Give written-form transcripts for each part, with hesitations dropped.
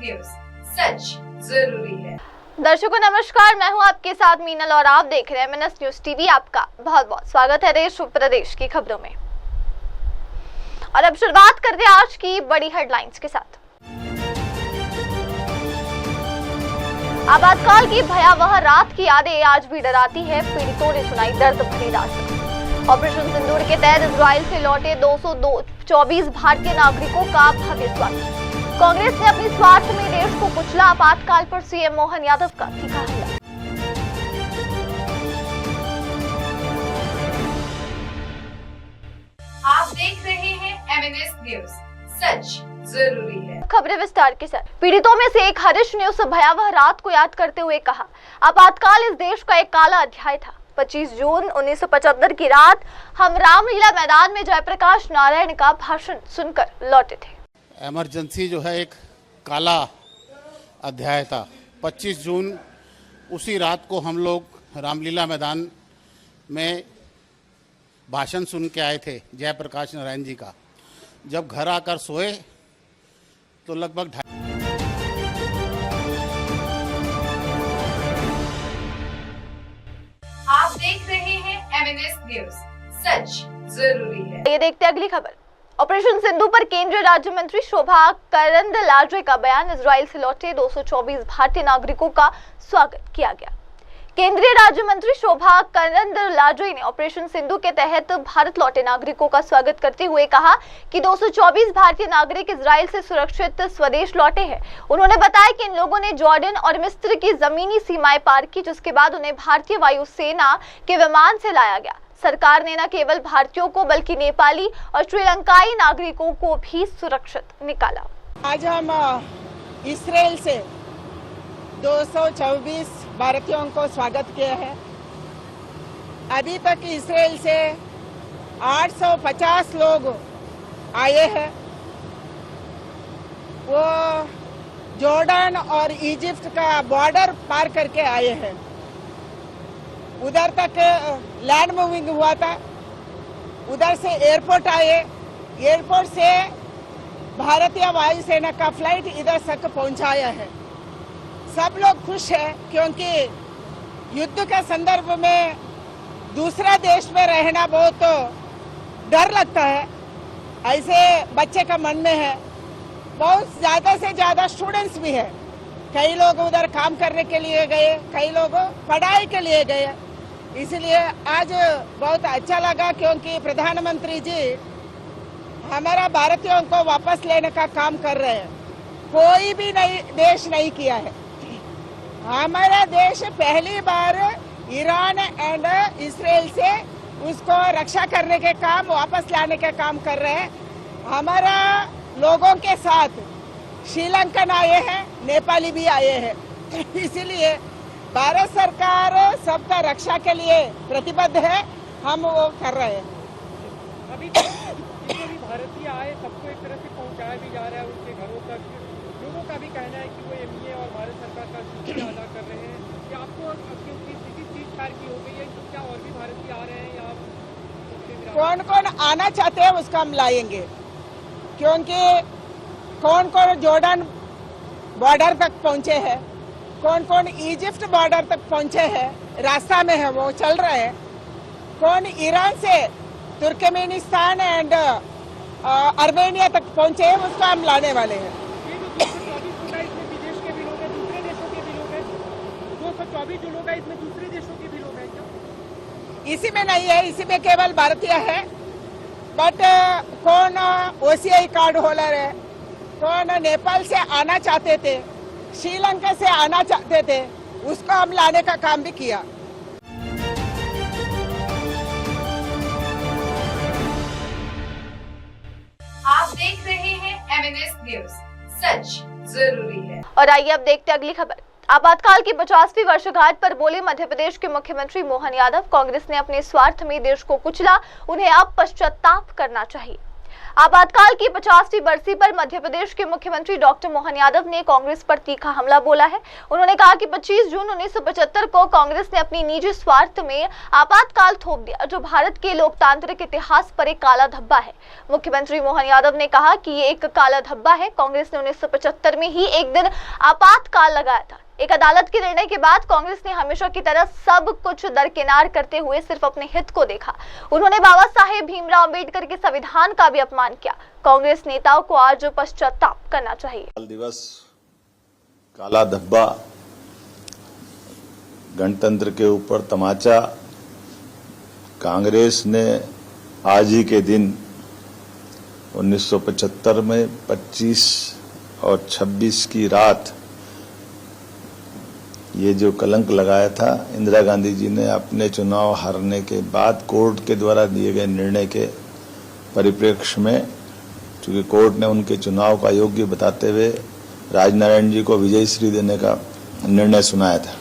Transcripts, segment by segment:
News, सच जरूरी है। दर्शकों नमस्कार, मैं हूं आपके साथ मीनल और आप देख रहे हैं एमएनएस न्यूज टीवी। आपका बहुत बहुत स्वागत है देश और प्रदेश की खबरों में। और अब शुरुआत करते हैं आज की बड़ी हेडलाइंस के साथ। आपातकाल की भयावह रात की यादें आज भी डराती है। पीड़ितों ने सुनाई दर्द भरी रात। ऑपरेशन सिंदूर के तहत इजराइल से लौटे 224 भारतीय नागरिकों का भव्य स्वागत। कांग्रेस ने अपनी स्वार्थ में देश को कुचला। आपातकाल पर सीएम मोहन यादव का तीखा हमला। आप देख रहे हैं एमएनएस न्यूज, सच जरूरी है। खबरें विस्तार के साथ। पीड़ितों में से एक हरीश ने उस भयावह रात को याद करते हुए कहा, आपातकाल इस देश का एक काला अध्याय था। 25 जून 1975 की रात हम रामलीला मैदान में जयप्रकाश नारायण का भाषण सुनकर लौटे थे। इमरजेंसी जो है एक काला अध्याय था। 25 जून उसी रात को हम लोग रामलीला मैदान में भाषण सुन के आए थे जयप्रकाश नारायण जी का। जब घर आकर सोए तो लगभग आप देख रहे हैं एमएनएस न्यूज, सच जरूरी है। ये देखते अगली खबर। ऑपरेशन सिंधु पर केंद्रीय राज्य मंत्री शोभा करंदलाजे का बयान। इजराइल से लौटे 224 भारतीय नागरिकों का स्वागत किया गया। केंद्रीय राज्य मंत्री शोभा करंदलाजे ने ऑपरेशन सिंधु के तहत भारत लौटे नागरिकों का स्वागत करते हुए कहा कि 224 भारतीय नागरिक इजराइल से सुरक्षित स्वदेश लौटे हैं। उन्होंने बताया कि इन लोगों ने जॉर्डन और मिस्र की जमीनी सीमाएं पार की, जिसके बाद उन्हें भारतीय वायुसेना के विमान से लाया गया। सरकार ने न केवल भारतीयों को बल्कि नेपाली और श्रीलंकाई नागरिकों को भी सुरक्षित निकाला। आज हम इस्राएल से 224 भारतीयों को स्वागत किया है। अभी तक इस्राएल से 850 लोग आए हैं। वो जॉर्डन और इजिप्ट का बॉर्डर पार करके आए हैं। उधर तक लैंड मूविंग हुआ था, उधर से एयरपोर्ट आए, एयरपोर्ट से भारतीय वायुसेना का फ्लाइट इधर तक पहुंचाया है। सब लोग खुश हैं क्योंकि युद्ध के संदर्भ में दूसरा देश में रहना बहुत डर लगता है, ऐसे बच्चे का मन में है। बहुत ज्यादा से ज्यादा स्टूडेंट्स भी है। कई लोग उधर काम करने के लिए गए, कई लोग पढ़ाई के लिए गए। इसलिए आज बहुत अच्छा लगा क्योंकि प्रधानमंत्री जी हमारा भारतीयों को वापस लेने का काम कर रहे हैं। कोई भी देश नहीं किया है। हमारा देश पहली बार ईरान एंड इस्राएल से उसको रक्षा करने के काम, वापस लाने के काम कर रहे हैं। हमारा लोगों के साथ श्रीलंकन आए हैं, नेपाली भी आए हैं। इसीलिए भारत सरकार सबका रक्षा के लिए प्रतिबद्ध है, हम वो कर रहे हैं। अभी जितने भी भारतीय आए सबको एक तरह से पहुंचाया भी जा रहा है उनके घरों तक। लोगों का भी कहना है कि वो एमईए और भारत सरकार का शुक्रिया अदा कर रहे हैं कि आपको क्योंकि स्थिति चीज की हो गई है, तो क्या और भी भारतीय आ रहे हैं यहाँ? कौन कौन आना चाहते हैं उसका हम लाएंगे, क्योंकि कौन कौन जॉर्डन बॉर्डर तक पहुंचे हैं, कौन कौन इजिप्ट बॉर्डर तक पहुंचे हैं, रास्ता में है वो चल रहे हैं। कौन ईरान से तुर्कमेनिस्तान एंड अर्मेनिया तक पहुंचे हैं, उसको हम लाने वाले हैं। ये जो 224 इसमें विदेश के भी लोग हैं, दूसरे देशों के भी लोग हैं। 224 जो लोग हैं इसमें दूसरे देशों के भी लोग हैं क्या? इसी में नहीं है, इसी में केवल भारतीय है। बट कौन ओसीआई कार्ड होल्डर है, कौन नेपाल से आना चाहते थे, श्रीलंका से आना चाहते थे, उसको हम लाने का काम भी किया। आप देख रहे हैं एमएनएस न्यूज, सच जरूरी है। और आइए अब देखते अगली खबर। आपातकाल की 50वीं वर्षगांठ पर बोले मध्य प्रदेश के मुख्यमंत्री मोहन यादव, कांग्रेस ने अपने स्वार्थ में देश को कुचला, उन्हें अब पश्चाताप करना चाहिए। आपातकाल की 50वीं बरसी पर मध्य प्रदेश के मुख्यमंत्री डॉक्टर मोहन यादव ने कांग्रेस पर तीखा हमला बोला है। उन्होंने कहा कि 25 जून 1975 को कांग्रेस ने अपनी निजी स्वार्थ में आपातकाल थोप दिया, जो भारत के लोकतांत्रिक इतिहास पर एक काला धब्बा है। मुख्यमंत्री मोहन यादव ने कहा कि ये एक काला धब्बा है। कांग्रेस ने 1975 में ही एक दिन आपातकाल लगाया था। एक अदालत के निर्णय के बाद कांग्रेस ने हमेशा की तरह सब कुछ दरकिनार करते हुए सिर्फ अपने हित को देखा। उन्होंने बाबा साहेब भीमराव अंबेडकर के संविधान का भी अपमान किया। कांग्रेस नेताओं को आज पश्चाताप करना चाहिए। दिवस काला धब्बा, गणतंत्र के ऊपर तमाचा। कांग्रेस ने आज ही के दिन 1975 में 25 और 26 की रात ये जो कलंक लगाया था, इंदिरा गांधी जी ने अपने चुनाव हारने के बाद कोर्ट के द्वारा दिए गए निर्णय के परिप्रेक्ष्य में, चूंकि कोर्ट ने उनके चुनाव का योग्य बताते हुए राजनारायण जी को विजयश्री देने का निर्णय सुनाया था।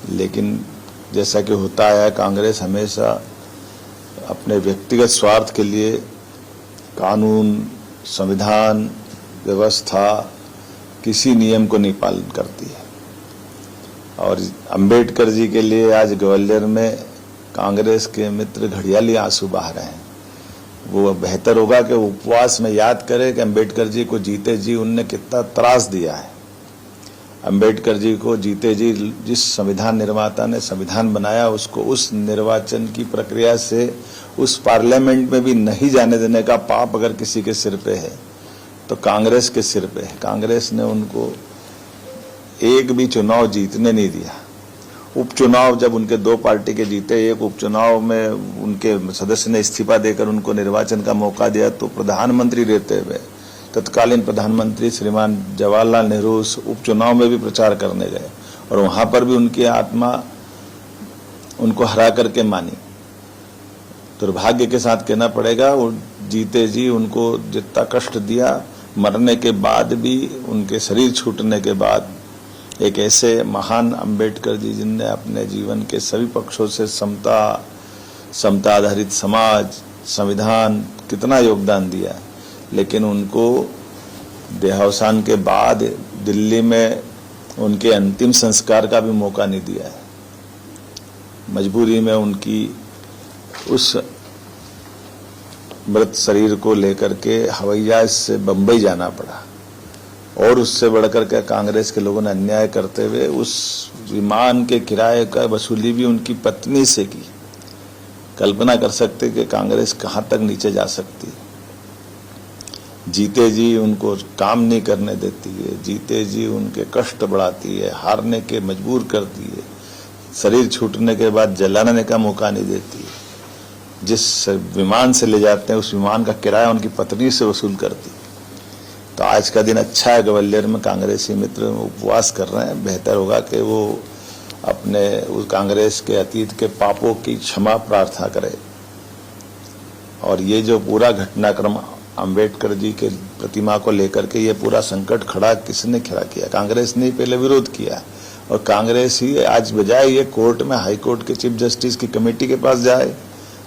लेकिन जैसा कि होता है, कांग्रेस हमेशा अपने व्यक्तिगत स्वार्थ के लिए कानून, संविधान, व्यवस्था, किसी नियम को नहीं पालन करती है। और अंबेडकर जी के लिए आज ग्वालियर में कांग्रेस के मित्र घड़ियाली आंसू बहा रहे हैं। वो बेहतर होगा कि उपवास में याद करें कि अंबेडकर जी को जीते जी उनने कितना त्रास दिया है। अंबेडकर जी को जीते जी जिस संविधान निर्माता ने संविधान बनाया, उसको उस निर्वाचन की प्रक्रिया से उस पार्लियामेंट में भी नहीं जाने देने का पाप अगर किसी के सिर पे है तो कांग्रेस के सिर पे है। कांग्रेस ने उनको एक भी चुनाव जीतने नहीं दिया। उपचुनाव जब उनके दो पार्टी के जीते, एक उपचुनाव में उनके सदस्य ने इस्तीफा देकर उनको निर्वाचन का मौका दिया, तो प्रधानमंत्री रहते हुए तत्कालीन प्रधानमंत्री श्रीमान जवाहरलाल नेहरू उस उपचुनाव में भी प्रचार करने गए और वहां पर भी उनकी आत्मा उनको हरा करके मानी। दुर्भाग्य के साथ कहना पड़ेगा, वो जीते जी उनको जितना कष्ट दिया, मरने के बाद भी, उनके शरीर छूटने के बाद, एक ऐसे महान अंबेडकर जी जिनने अपने जीवन के सभी पक्षों से समता आधारित समाज, संविधान, कितना योगदान दिया, लेकिन उनको देहावसान के बाद दिल्ली में उनके अंतिम संस्कार का भी मौका नहीं दिया है। मजबूरी में उनकी उस मृत शरीर को लेकर के हवाई जहाज से बंबई जाना पड़ा। और उससे बढ़कर के कांग्रेस के लोगों ने अन्याय करते हुए उस विमान के किराए का वसूली भी उनकी पत्नी से की। कल्पना कर सकते कि कांग्रेस कहां तक नीचे जा सकती है। जीते जी उनको काम नहीं करने देती है, जीते जी उनके कष्ट बढ़ाती है, हारने के मजबूर करती है, शरीर छूटने के बाद जलाने का मौका नहीं देती है। जिस विमान से ले जाते हैं उस विमान का किराया उनकी पत्नी से वसूल करती है। तो आज का दिन अच्छा है, ग्वालियर में कांग्रेसी मित्र उपवास कर रहे हैं। बेहतर होगा कि वो अपने उस कांग्रेस के अतीत के पापों की क्षमा प्रार्थना करें। और ये जो पूरा घटनाक्रम अंबेडकर जी के प्रतिमा को लेकर के ये पूरा संकट खड़ा किसने खड़ा किया? कांग्रेस ने पहले विरोध किया और कांग्रेस ही आज बजाय ये कोर्ट में, हाई कोर्ट के चीफ जस्टिस की कमेटी के पास जाए,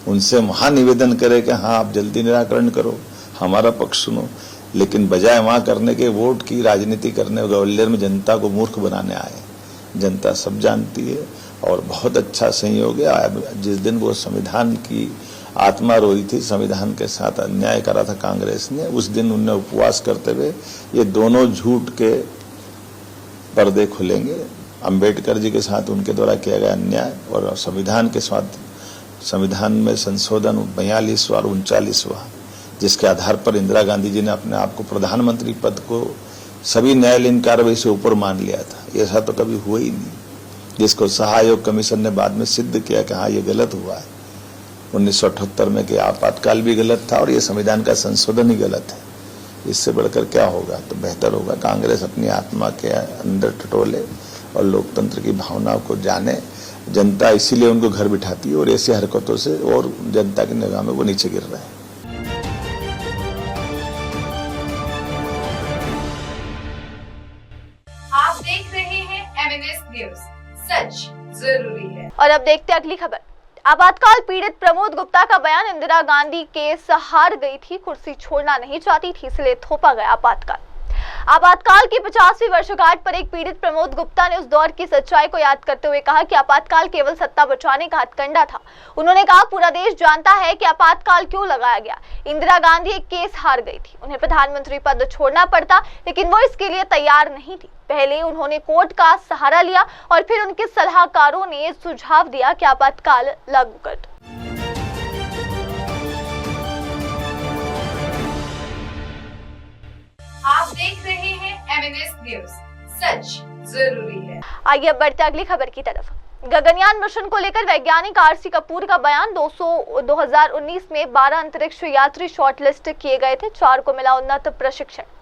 उनसे वहां निवेदन करे कि हाँ आप जल्दी निराकरण करो, हमारा पक्ष सुनो, लेकिन बजाय वहां करने के वोट की राजनीति करने ग्वालियर में जनता को मूर्ख बनाने आए। जनता सब जानती है और बहुत अच्छा संयोग है। जिस दिन वो संविधान की आत्मा रोई थी, संविधान के साथ अन्याय करा था कांग्रेस ने, उस दिन उनने उपवास करते हुए ये दोनों झूठ के पर्दे खुलेंगे। अंबेडकर जी के साथ उनके द्वारा किया गया अन्याय और संविधान के साथ, संविधान में संशोधन 42वां और 39वां, जिसके आधार पर इंदिरा गांधी जी ने अपने आप को प्रधानमंत्री पद को सभी न्यायालयीन कार्रवाई से ऊपर मान लिया था। ऐसा तो कभी हुआ ही नहीं, जिसको सहायोग कमीशन ने बाद में सिद्ध किया कि हाँ ये गलत हुआ है 1978 में, कि आपातकाल भी गलत था और ये संविधान का संशोधन ही गलत है। इससे बढ़कर क्या होगा? तो बेहतर होगा कांग्रेस अपनी आत्मा के अंदर टटोले और लोकतंत्र की भावना को जाने। जनता इसीलिए उनको घर बिठाती है और ऐसी हरकतों से और जनता की निगाह में वो नीचे गिर रहे हैं। आप देख रहे हैं MNS न्यूज, सच जरूरी है। और अब देखते हैं अगली खबर। आपातकाल पीड़ित प्रमोद गुप्ता का बयान, इंदिरा गांधी केस हार गई थी, कुर्सी छोड़ना नहीं चाहती थी, इसलिए थोपा गया आपातकाल। आपातकाल की 50वीं वर्षगांठ पर एक पीड़ित प्रमोद गुप्ता ने उस दौर की सच्चाई को याद करते हुए कहा कि आपातकाल केवल सत्ता बचाने का हथकंडा था। उन्होंने कहा, पूरा देश जानता है कि आपातकाल क्यों लगाया गया। इंदिरा गांधी एक केस हार गई थी, उन्हें प्रधानमंत्री पद छोड़ना पड़ता, लेकिन वो इसके लिए तैयार नहीं थी। पहले उन्होंने कोर्ट का सहारा लिया और फिर उनके सलाहकारों ने सुझाव दिया कि आपातकाल लागू कर दो। आप देख रहे हैं एमएनएस न्यूज, सच जरूरी है। आइए अब बढ़ते अगली खबर की तरफ। गगनयान मिशन को लेकर वैज्ञानिक आरसी कपूर का बयान, 2019 में 12 अंतरिक्ष यात्री शॉर्टलिस्ट किए गए थे, 4 को मिला उन्नत प्रशिक्षण।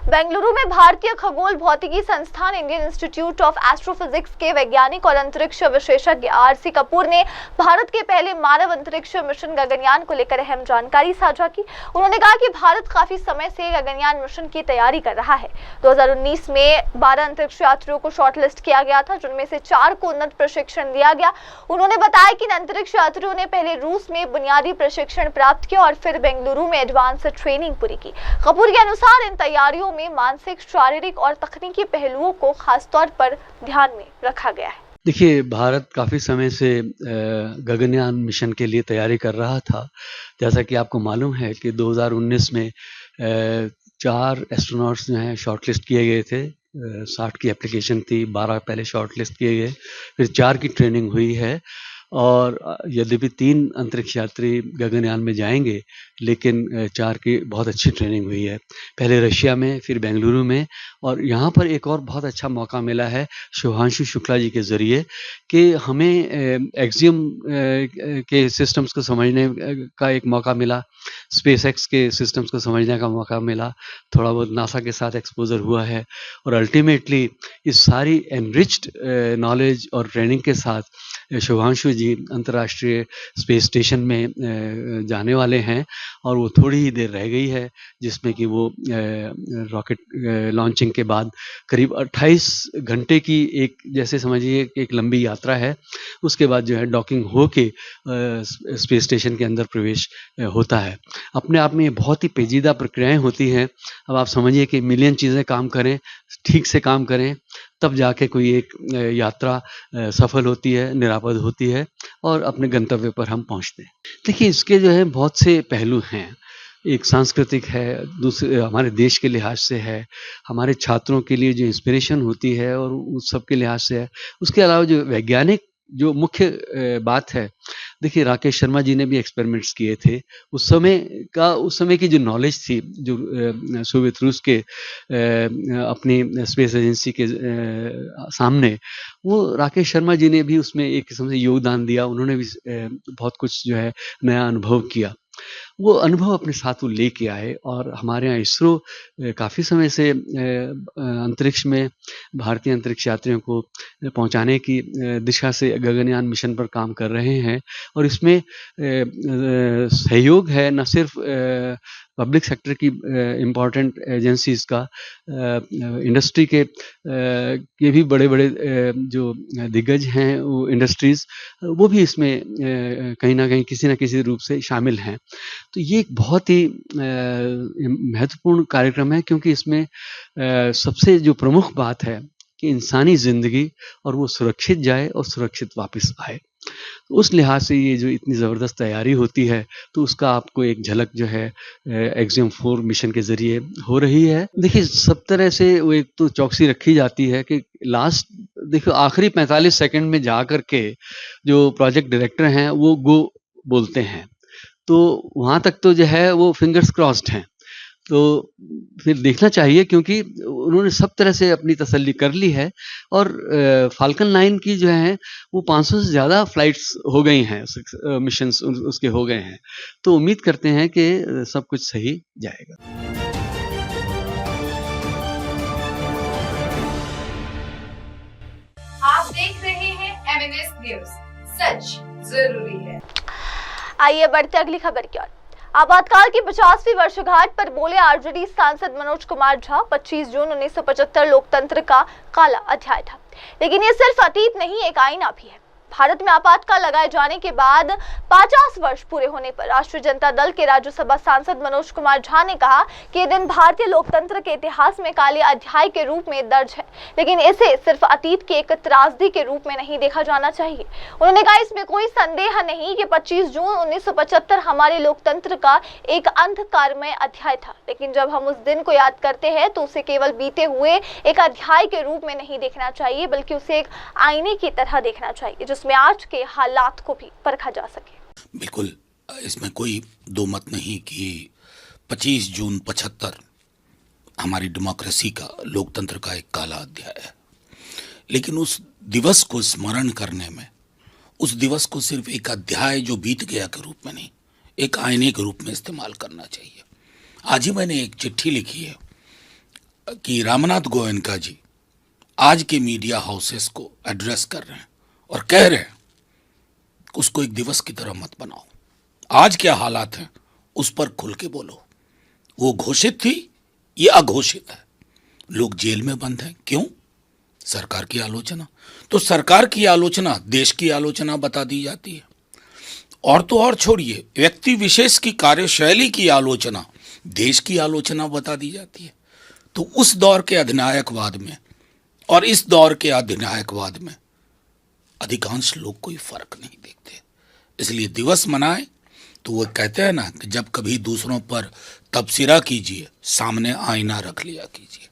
बेंगलुरु में भारतीय खगोल भौतिकी संस्थान इंडियन इंस्टीट्यूट ऑफ एस्ट्रोफिजिक्स के वैज्ञानिक और अंतरिक्ष विशेषज्ञ आरसी कपूर ने भारत के पहले मानव अंतरिक्ष मिशन गगनयान को लेकर अहम जानकारी साझा की। उन्होंने कहा कि भारत काफी समय से गगनयान मिशन की तैयारी कर रहा है। 2019 में 12 अंतरिक्ष यात्रियों को शॉर्टलिस्ट किया गया था, जिनमें से 4 को उन्नत प्रशिक्षण दिया गया। उन्होंने बताया कि इन अंतरिक्ष यात्रियों ने पहले रूस में बुनियादी प्रशिक्षण प्राप्त किया और फिर बेंगलुरु में एडवांस ट्रेनिंग पूरी की। कपूर के अनुसार इन तैयारियों में मानसिक, शारीरिक और तकनीकी पहलुओं को खासतौर पर ध्यान में रखा गया है। देखिए, भारत काफ़ी समय से गगनयान मिशन के लिए तैयारी कर रहा था। जैसा कि आपको मालूम है कि 2019 में 4 एस्ट्रोनॉट्स जो हैं शॉर्टलिस्ट किए गए थे। 60 की एप्लीकेशन थी, 12 पहले शॉर्टलिस्ट किए गए, फिर 4 की ट्रेनिंग हुई है। और यद्यपि 3 अंतरिक्ष यात्री गगनयान में जाएंगे, लेकिन 4 की बहुत अच्छी ट्रेनिंग हुई है, पहले रशिया में, फिर बेंगलुरु में। और यहाँ पर एक और बहुत अच्छा मौका मिला है शुभांशु शुक्ला जी के ज़रिए कि हमें एक्सियम के सिस्टम्स को समझने का एक मौका मिला, स्पेसएक्स के सिस्टम्स को समझने का मौका मिला, थोड़ा बहुत नासा के साथ एक्सपोजर हुआ है। और अल्टीमेटली इस सारी एनरिच्ड नॉलेज और ट्रेनिंग के साथ शुभांशु जी अंतर्राष्ट्रीय स्पेस स्टेशन में जाने वाले हैं। और वो थोड़ी ही देर रह गई है, जिसमें कि वो रॉकेट लॉन्चिंग के बाद करीब 28 घंटे की एक, जैसे समझिए एक लंबी यात्रा है। उसके बाद जो है डॉकिंग हो के स्पेस स्टेशन के अंदर प्रवेश होता है। अपने आप में ये बहुत ही पेचीदा प्रक्रियाएं होती हैं। अब आप समझिए कि मिलियन चीज़ें काम करें, ठीक से काम करें, तब जाके कोई एक यात्रा सफल होती है, निरापद होती है और अपने गंतव्य पर हम पहुंचते हैं। देखिए, इसके जो है बहुत से पहलू हैं। एक सांस्कृतिक है, दूसरे हमारे देश के लिहाज से है, हमारे छात्रों के लिए जो इंस्पिरेशन होती है और उस सब के लिहाज से है। उसके अलावा जो वैज्ञानिक जो मुख्य बात है, देखिए राकेश शर्मा जी ने भी एक्सपेरिमेंट्स किए थे। उस समय की जो नॉलेज थी, जो सोवियत रूस के अपनी स्पेस एजेंसी के सामने, वो राकेश शर्मा जी ने भी उसमें एक किस्म से योगदान दिया। उन्होंने भी बहुत कुछ जो है नया अनुभव किया। वो अनुभव अपने साथ वो लेके आए और हमारे यहाँ इसरो काफ़ी समय से अंतरिक्ष में भारतीय अंतरिक्ष यात्रियों को पहुंचाने की दिशा से गगनयान मिशन पर काम कर रहे हैं। और इसमें सहयोग है न सिर्फ पब्लिक सेक्टर की इम्पॉर्टेंट एजेंसीज़ का, इंडस्ट्री के भी बड़े बड़े जो दिग्गज हैं वो इंडस्ट्रीज़, वो भी इसमें कहीं ना कहीं किसी न किसी रूप से शामिल हैं। तो ये एक बहुत ही महत्वपूर्ण कार्यक्रम है, क्योंकि इसमें सबसे जो प्रमुख बात है कि इंसानी ज़िंदगी और वो सुरक्षित जाए और सुरक्षित वापस आए। उस लिहाज से ये जो इतनी ज़बरदस्त तैयारी होती है, तो उसका आपको एक झलक जो है एक्सियम 4 मिशन के ज़रिए हो रही है। देखिए, सब तरह से वो एक तो चौकसी रखी जाती है कि देखो आखिरी 45 सेकंड में जा कर के जो प्रोजेक्ट डायरेक्टर हैं वो गो बोलते हैं, तो वहाँ तक तो जो है वो फिंगर्स क्रॉस्ड हैं। तो फिर देखना चाहिए, क्योंकि उन्होंने सब तरह से अपनी तसल्ली कर ली है। और फाल्कन 9 की जो है वो 500 से ज़्यादा फ्लाइट्स हो गई हैं, मिशंस उसके हो गए हैं। तो उम्मीद करते हैं कि सब कुछ सही जाएगा। आप देख रहे हैं एमएनएस न्यूज, सच जरूरी है। आइए बढ़ते अगली खबर की ओर। आपातकाल की 50वीं वर्षगांठ पर बोले आरजेडी सांसद मनोज कुमार झा, 25 जून 1975 लोकतंत्र का काला अध्याय था, लेकिन ये सिर्फ अतीत नहीं, एक आईना भी है। भारत में आपातकाल लगाए जाने के बाद 50 वर्ष पूरे होने पर राष्ट्रीय जनता दल के राज्यसभा सांसद मनोज कुमार झा ने कहा कि यह दिन भारतीय लोकतंत्र के इतिहास में काले अध्याय के रूप में दर्ज है, लेकिन इसे सिर्फ अतीत की एक त्रासदी के रूप में नहीं देखा जाना चाहिए। उन्होंने कहा इसमें कोई संदेह नहीं कि 25 जून 1975 हमारे लोकतंत्र का एक अंधकारमय अध्याय था, लेकिन जब हम उस दिन को याद करते हैं तो उसे केवल बीते हुए एक अध्याय के रूप में नहीं देखना चाहिए, बल्कि उसे एक आईने की तरह देखना चाहिए जिसमें आज के हालात को भी परखा जा सके। बिल्कुल, इसमें कोई दो मत नहीं कि 25 जून 75 हमारी डेमोक्रेसी का, लोकतंत्र का एक काला अध्याय है, लेकिन उस दिवस को स्मरण करने में उस दिवस को सिर्फ एक अध्याय जो बीत गया के रूप में नहीं, एक आईने के रूप में इस्तेमाल करना चाहिए। आज ही मैंने एक चिट्ठी लिखी है कि रामनाथ गोयनका जी आज के मीडिया हाउसेस को एड्रेस कर रहे हैं और कह रहे हैं उसको एक दिवस की तरह मत बनाओ। आज क्या हालात हैं उस पर खुल के बोलो। वो घोषित थी, ये अघोषित है। लोग जेल में बंद हैं, क्यों? सरकार की आलोचना। तो सरकार की आलोचना देश की आलोचना बता दी जाती है। और तो और छोड़िए, व्यक्ति विशेष की कार्यशैली की आलोचना देश की आलोचना बता दी जाती है। तो उस दौर के अधिनायकवाद में और इस दौर के अधिनायकवाद में अधिकांश लोग कोई फर्क नहीं देखते। इसलिए दिवस मनाएं तो वो कहते हैं ना कि जब कभी दूसरों पर तबसरा कीजिए, सामने आईना रख लिया कीजिए।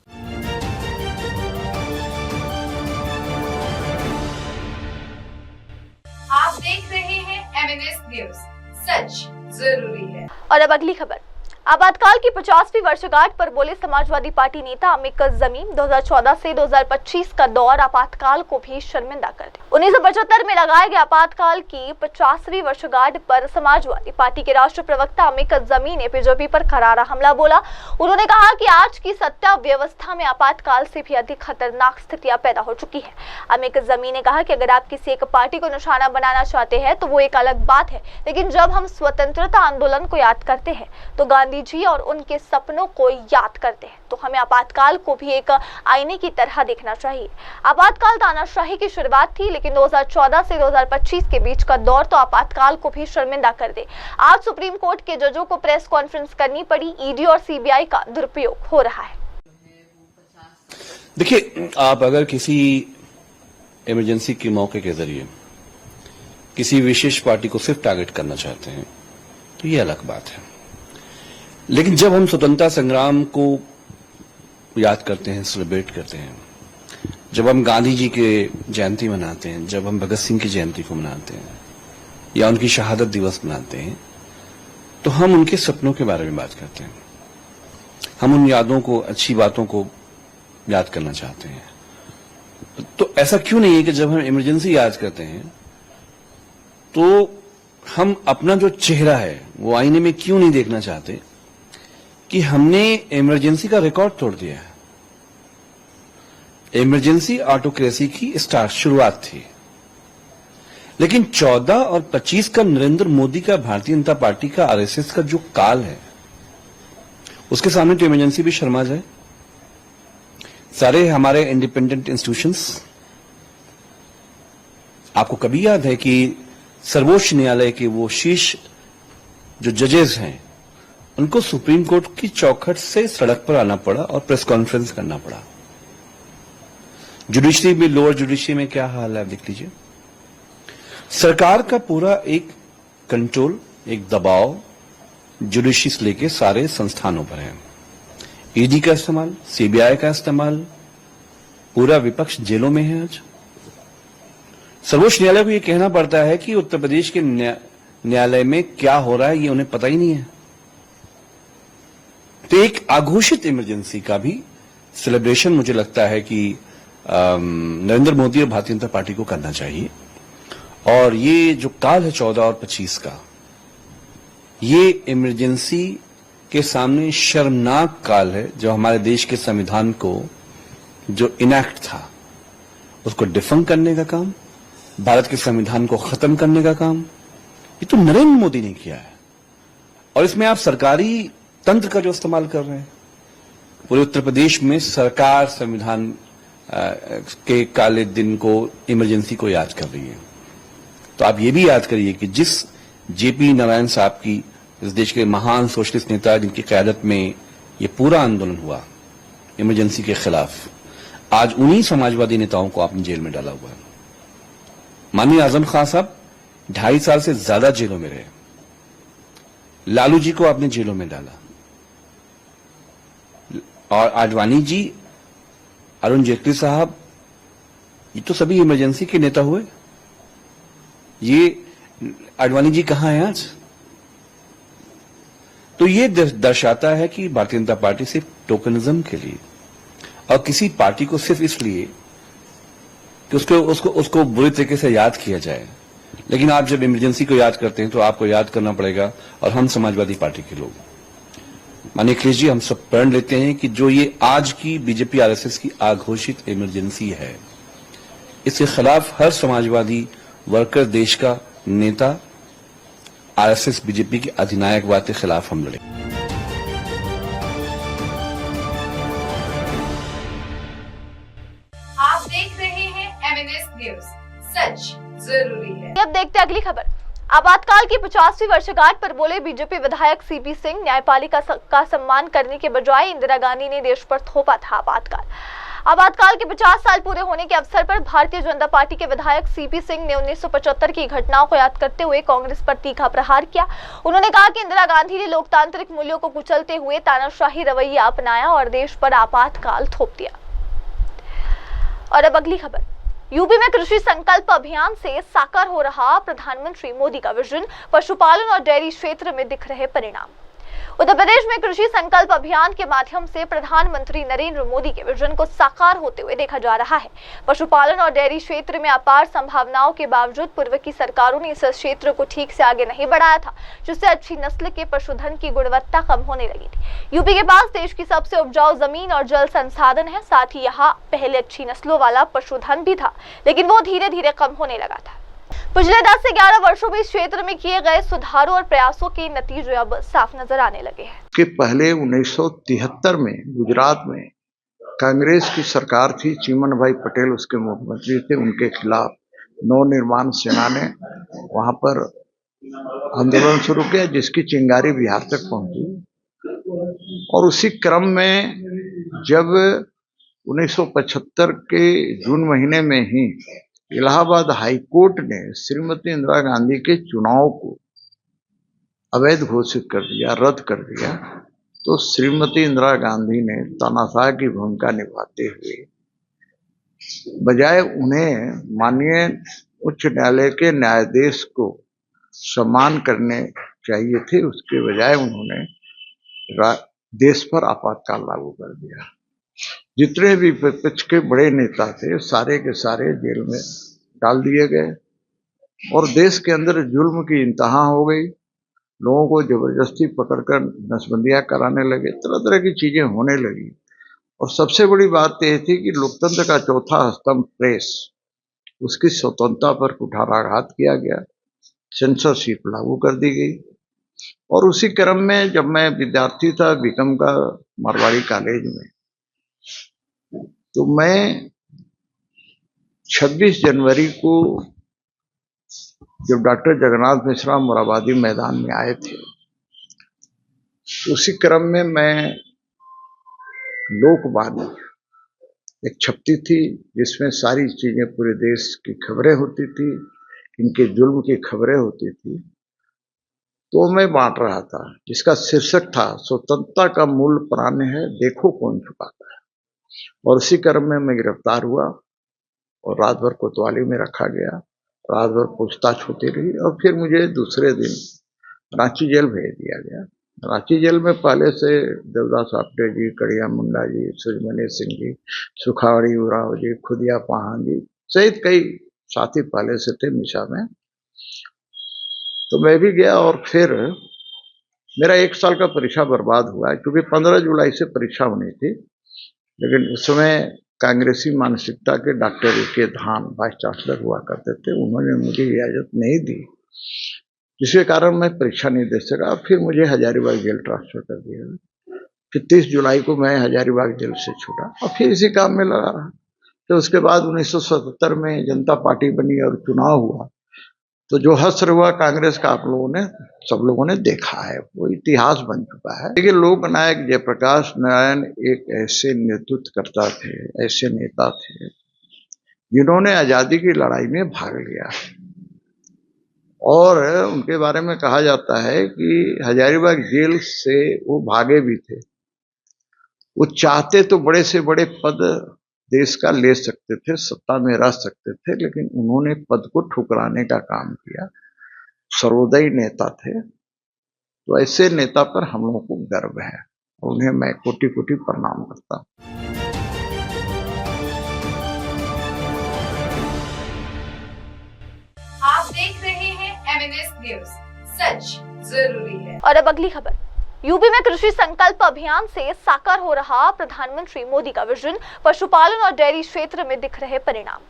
आप देख रहे हैं MNS न्यूज, सच जरूरी है। और अब अगली खबर। आपातकाल की 50वीं वर्षगांठ पर बोले समाजवादी पार्टी नेता अमित जमीन 2014 से 2025 का दौर आपातकाल को भी शर्मिंदा कर दे। 1975 में लगाए गए आपातकाल की 50वीं वर्षगांठ पर समाजवादी पार्टी के राष्ट्रीय प्रवक्ता अमित जमीन ने बीजेपी पर करारा हमला बोला। उन्होंने कहा कि आज की सत्ता व्यवस्था में आपातकाल से भी अधिक खतरनाक स्थितियां पैदा हो चुकी है। अमित जमीन ने कहा कि अगर आप किसी एक पार्टी को निशाना बनाना चाहते हैं तो वो एक अलग बात है, लेकिन जब हम स्वतंत्रता आंदोलन को याद करते हैं तो गांधी जी और उनके सपनों को याद करते हैं, तो हमें आपातकाल को भी एक आईने की तरह देखना चाहिए। आपातकाल तानाशाही की शुरुआत थी, लेकिन 2014 से 2025 के बीच का दौर तो आपातकाल को भी शर्मिंदा कर दे। आज सुप्रीम कोर्ट के जजों को प्रेस कॉन्फ्रेंस करनी पड़ी। ईडी और सीबीआई का दुरुपयोग हो रहा है। देखिए, आप अगर किसी इमरजेंसी के मौके के जरिए किसी विशेष पार्टी को सिर्फ टारगेट करना चाहते हैं तो ये अलग बात है, लेकिन जब हम स्वतंत्रता संग्राम को याद करते हैं, सेलिब्रेट करते हैं, जब हम गांधी जी के जयंती मनाते हैं, जब हम भगत सिंह की जयंती को मनाते हैं या उनकी शहादत दिवस मनाते हैं, तो हम उनके सपनों के बारे में बात करते हैं। हम उन यादों को, अच्छी बातों को याद करना चाहते हैं। तो ऐसा क्यों नहीं है कि जब हम इमरजेंसी याद करते हैं तो हम अपना जो चेहरा है वो आईने में क्यों नहीं देखना चाहते कि हमने इमरजेंसी का रिकॉर्ड तोड़ दिया है। इमरजेंसी ऑटोक्रेसी की शुरुआत थी, लेकिन 14 और 25 का नरेंद्र मोदी का, भारतीय जनता पार्टी का, आरएसएस का जो काल है, उसके सामने तो इमरजेंसी भी शर्मा जाए। सारे हमारे इंडिपेंडेंट इंस्टीट्यूशंस, आपको कभी याद है कि सर्वोच्च न्यायालय के वो शीर्ष जो जजेस हैं उनको सुप्रीम कोर्ट की चौखट से सड़क पर आना पड़ा और प्रेस कॉन्फ्रेंस करना पड़ा। जुडिशरी में, लोअर जुडिशरी में क्या हाल है आप देख लीजिए। सरकार का पूरा एक कंट्रोल, एक दबाव जुडिशरी से लेके सारे संस्थानों पर है। ईडी का इस्तेमाल, सीबीआई का इस्तेमाल, पूरा विपक्ष जेलों में है। आज सर्वोच्च न्यायालय को यह कहना पड़ता है कि उत्तर प्रदेश के न्यायालय में क्या हो रहा है ये उन्हें पता ही नहीं है। तो एक अघोषित इमरजेंसी का भी सेलिब्रेशन मुझे लगता है कि नरेंद्र मोदी और भारतीय जनता पार्टी को करना चाहिए। और ये जो काल है 14 और 25 का, ये इमरजेंसी के सामने शर्मनाक काल है। जो हमारे देश के संविधान को जो इनैक्ट था उसको डिफंग करने का काम, भारत के संविधान को खत्म करने का काम, ये तो नरेंद्र मोदी ने किया है। और इसमें आप सरकारी तंत्र का जो इस्तेमाल कर रहे हैं, पूरे उत्तर प्रदेश में सरकार संविधान के काले दिन को, इमरजेंसी को याद कर रही है। तो आप ये भी याद करिए कि जिस जेपी नारायण साहब की, इस देश के महान सोशलिस्ट नेता जिनकी क़यादत में ये पूरा आंदोलन हुआ इमरजेंसी के खिलाफ, आज उन्हीं समाजवादी नेताओं को आपने जेल में डाला हुआ है। माननीय आजम खान साहब 2.5 साल से ज्यादा जेलों में रहे। लालू जी को आपने जेलों में डाला, और आडवाणी जी, अरुण जेटली साहब, ये तो सभी इमरजेंसी के नेता हुए। ये आडवाणी जी कहां हैं आज? तो ये दर्शाता है कि भारतीय जनता पार्टी सिर्फ टोकनिज्म के लिए और किसी पार्टी को सिर्फ इसलिए कि उसको बुरी तरीके से याद किया जाए। लेकिन आप जब इमरजेंसी को याद करते हैं तो आपको याद करना पड़ेगा, और हम समाजवादी पार्टी के लोग, माननीय अखिलेश जी, हम सब प्रण लेते हैं कि जो ये आज की बीजेपी आरएसएस की आघोषित इमरजेंसी है, इसके खिलाफ हर समाजवादी वर्कर, देश का नेता, आरएसएस बीजेपी की अधिनायकवाद के खिलाफ हम लड़े। आप देख रहे हैं एमएनएस न्यूज, सच जरूरी है। अब देखते हैं अगली खबर। आपातकाल की 50वीं वर्षगांठ पर बोले बीजेपी विधायक सीपी सिंह, न्यायपालिका का सम्मान करने के बजाय इंदिरा गांधी ने देश पर थोपा था आपातकाल। आपातकाल के 50 साल पूरे होने के अवसर पर भारतीय जनता पार्टी के विधायक सीपी सिंह ने 1975 की घटनाओं को याद करते हुए कांग्रेस पर तीखा प्रहार किया। उन्होंने कहा कि इंदिरा गांधी ने लोकतांत्रिक मूल्यों को कुचलते हुए तानाशाही रवैया अपनाया और देश पर आपातकाल थोप दिया। और अब अगली खबर। यूपी में कृषि संकल्प अभियान से साकार हो रहा प्रधानमंत्री मोदी का विजन, पशुपालन और डेयरी क्षेत्र में दिख रहे परिणाम। उत्तर प्रदेश में कृषि संकल्प अभियान के माध्यम से प्रधानमंत्री नरेंद्र मोदी के विजन को साकार होते हुए देखा जा रहा है। पशुपालन और डेयरी क्षेत्र में अपार संभावनाओं के बावजूद पूर्व की सरकारों ने इस क्षेत्र को ठीक से आगे नहीं बढ़ाया था, जिससे अच्छी नस्ल के पशुधन की गुणवत्ता कम होने लगी थी। यूपी के पास देश की सबसे उपजाऊ जमीन और जल संसाधन है, साथ ही यहाँ पहले अच्छी नस्लों वाला पशुधन भी था, लेकिन वो धीरे धीरे कम होने लगा था। पिछले 10 से 11 वर्षों में इस क्षेत्र में किए गए सुधारों और प्रयासों के नतीजे अब साफ नजर आने लगे हैं। कि पहले 1973 में गुजरात में कांग्रेस की सरकार थी, चिमन भाई पटेल उसके मुख्यमंत्री थे। उनके खिलाफ नवनिर्माण सेना ने वहां पर आंदोलन शुरू किया, जिसकी चिंगारी बिहार तक पहुंची। और उसी क्रम में जब 1975 के जून महीने में ही इलाहाबाद हाई कोर्ट ने श्रीमती इंदिरा गांधी के चुनाव को अवैध घोषित कर दिया, रद्द कर दिया, तो श्रीमती इंदिरा गांधी ने तानाशाह की भूमिका निभाते हुए बजाय उन्हें माननीय उच्च न्यायालय के न्यायाधीश को सम्मान करने चाहिए थे, उसके बजाय उन्होंने देश पर आपातकाल लागू कर दिया। जितने भी विपक्ष के बड़े नेता थे सारे के सारे जेल में डाल दिए गए और देश के अंदर जुल्म की इंतहा हो गई। लोगों को जबरदस्ती पकड़कर नसबंदियां कराने लगे, तरह तरह की चीजें होने लगी। और सबसे बड़ी बात यह थी कि लोकतंत्र का चौथा स्तंभ प्रेस, उसकी स्वतंत्रता पर कुठाराघात किया गया, सेंसरशिप लागू कर दी गई। और उसी क्रम में जब मैं विद्यार्थी था बीकॉम का मारवाड़ी कॉलेज में, तो मैं 26 जनवरी को जब डॉक्टर जगन्नाथ मिश्रा मोराबादी मैदान में आए थे, उसी क्रम में मैं लोकवाणी एक छपती थी जिसमें सारी चीजें पूरे देश की खबरें होती थी, इनके जुल्म की खबरें होती थी, तो मैं बांट रहा था, जिसका शीर्षक था स्वतंत्रता का मूल प्राण है, देखो कौन छुपाता है। और उसी क्रम में मैं गिरफ्तार हुआ और रात भर कोतवाली में रखा गया, रात भर पूछताछ होती रही और फिर मुझे दूसरे दिन रांची जेल भेज दिया गया। रांची जेल में पहले से देवदास आपटे जी, कड़िया मुंडा जी, सुजमनी सिंह जी, सुखावड़ी उराव जी, खुदिया पाहान जी सहित कई साथी पहले से थे मिशा में। तो मैं भी गया और फिर मेरा 1 साल का परीक्षा बर्बाद हुआ, क्योंकि 15 जुलाई से परीक्षा होनी थी। लेकिन उस समय कांग्रेसी मानसिकता के डॉक्टर के धान वाइस चांसलर हुआ करते थे, उन्होंने मुझे इजाजत नहीं दी, जिसके कारण मैं परीक्षा नहीं दे सका। फिर मुझे हजारीबाग जेल ट्रांसफर कर दिया। फिर 30 जुलाई को मैं हजारीबाग जेल से छूटा और फिर इसी काम में लगा रहा। तो उसके बाद 1977 में जनता पार्टी बनी और चुनाव हुआ, तो जो हश्र हुआ कांग्रेस का आप लोगों ने, सब लोगों ने देखा है, वो इतिहास बन चुका है। लेकिन लोकनायक जयप्रकाश नारायण एक ऐसे नेतृत्वकर्ता थे, ऐसे नेता थे जिन्होंने आजादी की लड़ाई में भाग लिया, और उनके बारे में कहा जाता है कि हजारीबाग जेल से वो भागे भी थे। वो चाहते तो बड़े से बड़े पद देश का ले सकते थे, सत्ता में रह सकते थे, लेकिन उन्होंने पद को ठुकराने का काम किया। सर्वोदयी नेता थे, तो ऐसे नेता पर हम लोगों को गर्व है, उन्हें मैं कोटि कोटि प्रणाम करता हूँ। आप देख रहे हैं MNS न्यूज, सच जरूरी है। और अब अगली खबर। यूपी में कृषि संकल्प अभियान से साकार हो रहा प्रधानमंत्री मोदी का विजन, पशुपालन और डेयरी क्षेत्र में दिख रहे परिणाम।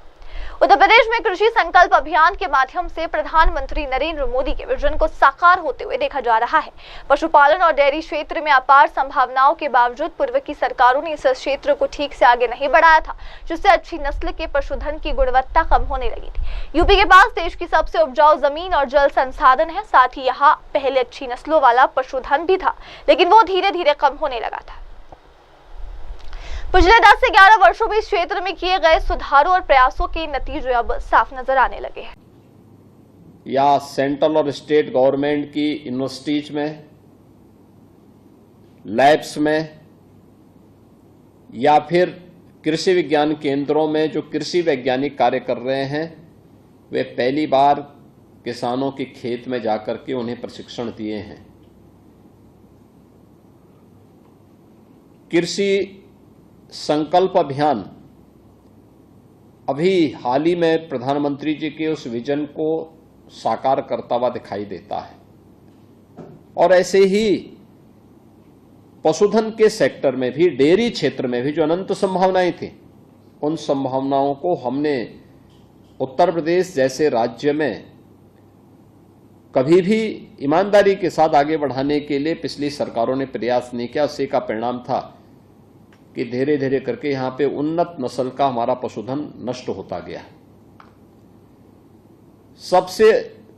उत्तर प्रदेश में कृषि संकल्प अभियान के माध्यम से प्रधानमंत्री नरेंद्र मोदी के विजन को साकार होते हुए देखा जा रहा है। पशुपालन और डेयरी क्षेत्र में अपार संभावनाओं के बावजूद पूर्व की सरकारों ने इस क्षेत्र को ठीक से आगे नहीं बढ़ाया था, जिससे अच्छी नस्ल के पशुधन की गुणवत्ता कम होने लगी थी। यूपी के पास देश की सबसे उपजाऊ जमीन और जल संसाधन है, साथ ही यहाँ पहले अच्छी नस्लों वाला पशुधन भी था, लेकिन वो धीरे धीरे कम होने लगा था। पिछले 10 से 11 वर्षों में इस क्षेत्र में किए गए सुधारों और प्रयासों के नतीजे अब साफ नजर आने लगे हैं। या सेंट्रल और स्टेट गवर्नमेंट की यूनिवर्सिटीज में, लैब्स में, या फिर कृषि विज्ञान केंद्रों में जो कृषि वैज्ञानिक कार्य कर रहे हैं, वे पहली बार किसानों के खेत में जाकर के उन्हें प्रशिक्षण दिए हैं। कृषि संकल्प अभियान अभी हाल ही में प्रधानमंत्री जी के उस विजन को साकार करता हुआ दिखाई देता है। और ऐसे ही पशुधन के सेक्टर में भी, डेयरी क्षेत्र में भी जो अनंत संभावनाएं थी, उन संभावनाओं को हमने उत्तर प्रदेश जैसे राज्य में कभी भी ईमानदारी के साथ आगे बढ़ाने के लिए पिछली सरकारों ने प्रयास नहीं किया। उसी का परिणाम था कि धीरे धीरे करके यहां पे उन्नत नस्ल का हमारा पशुधन नष्ट होता गया। सबसे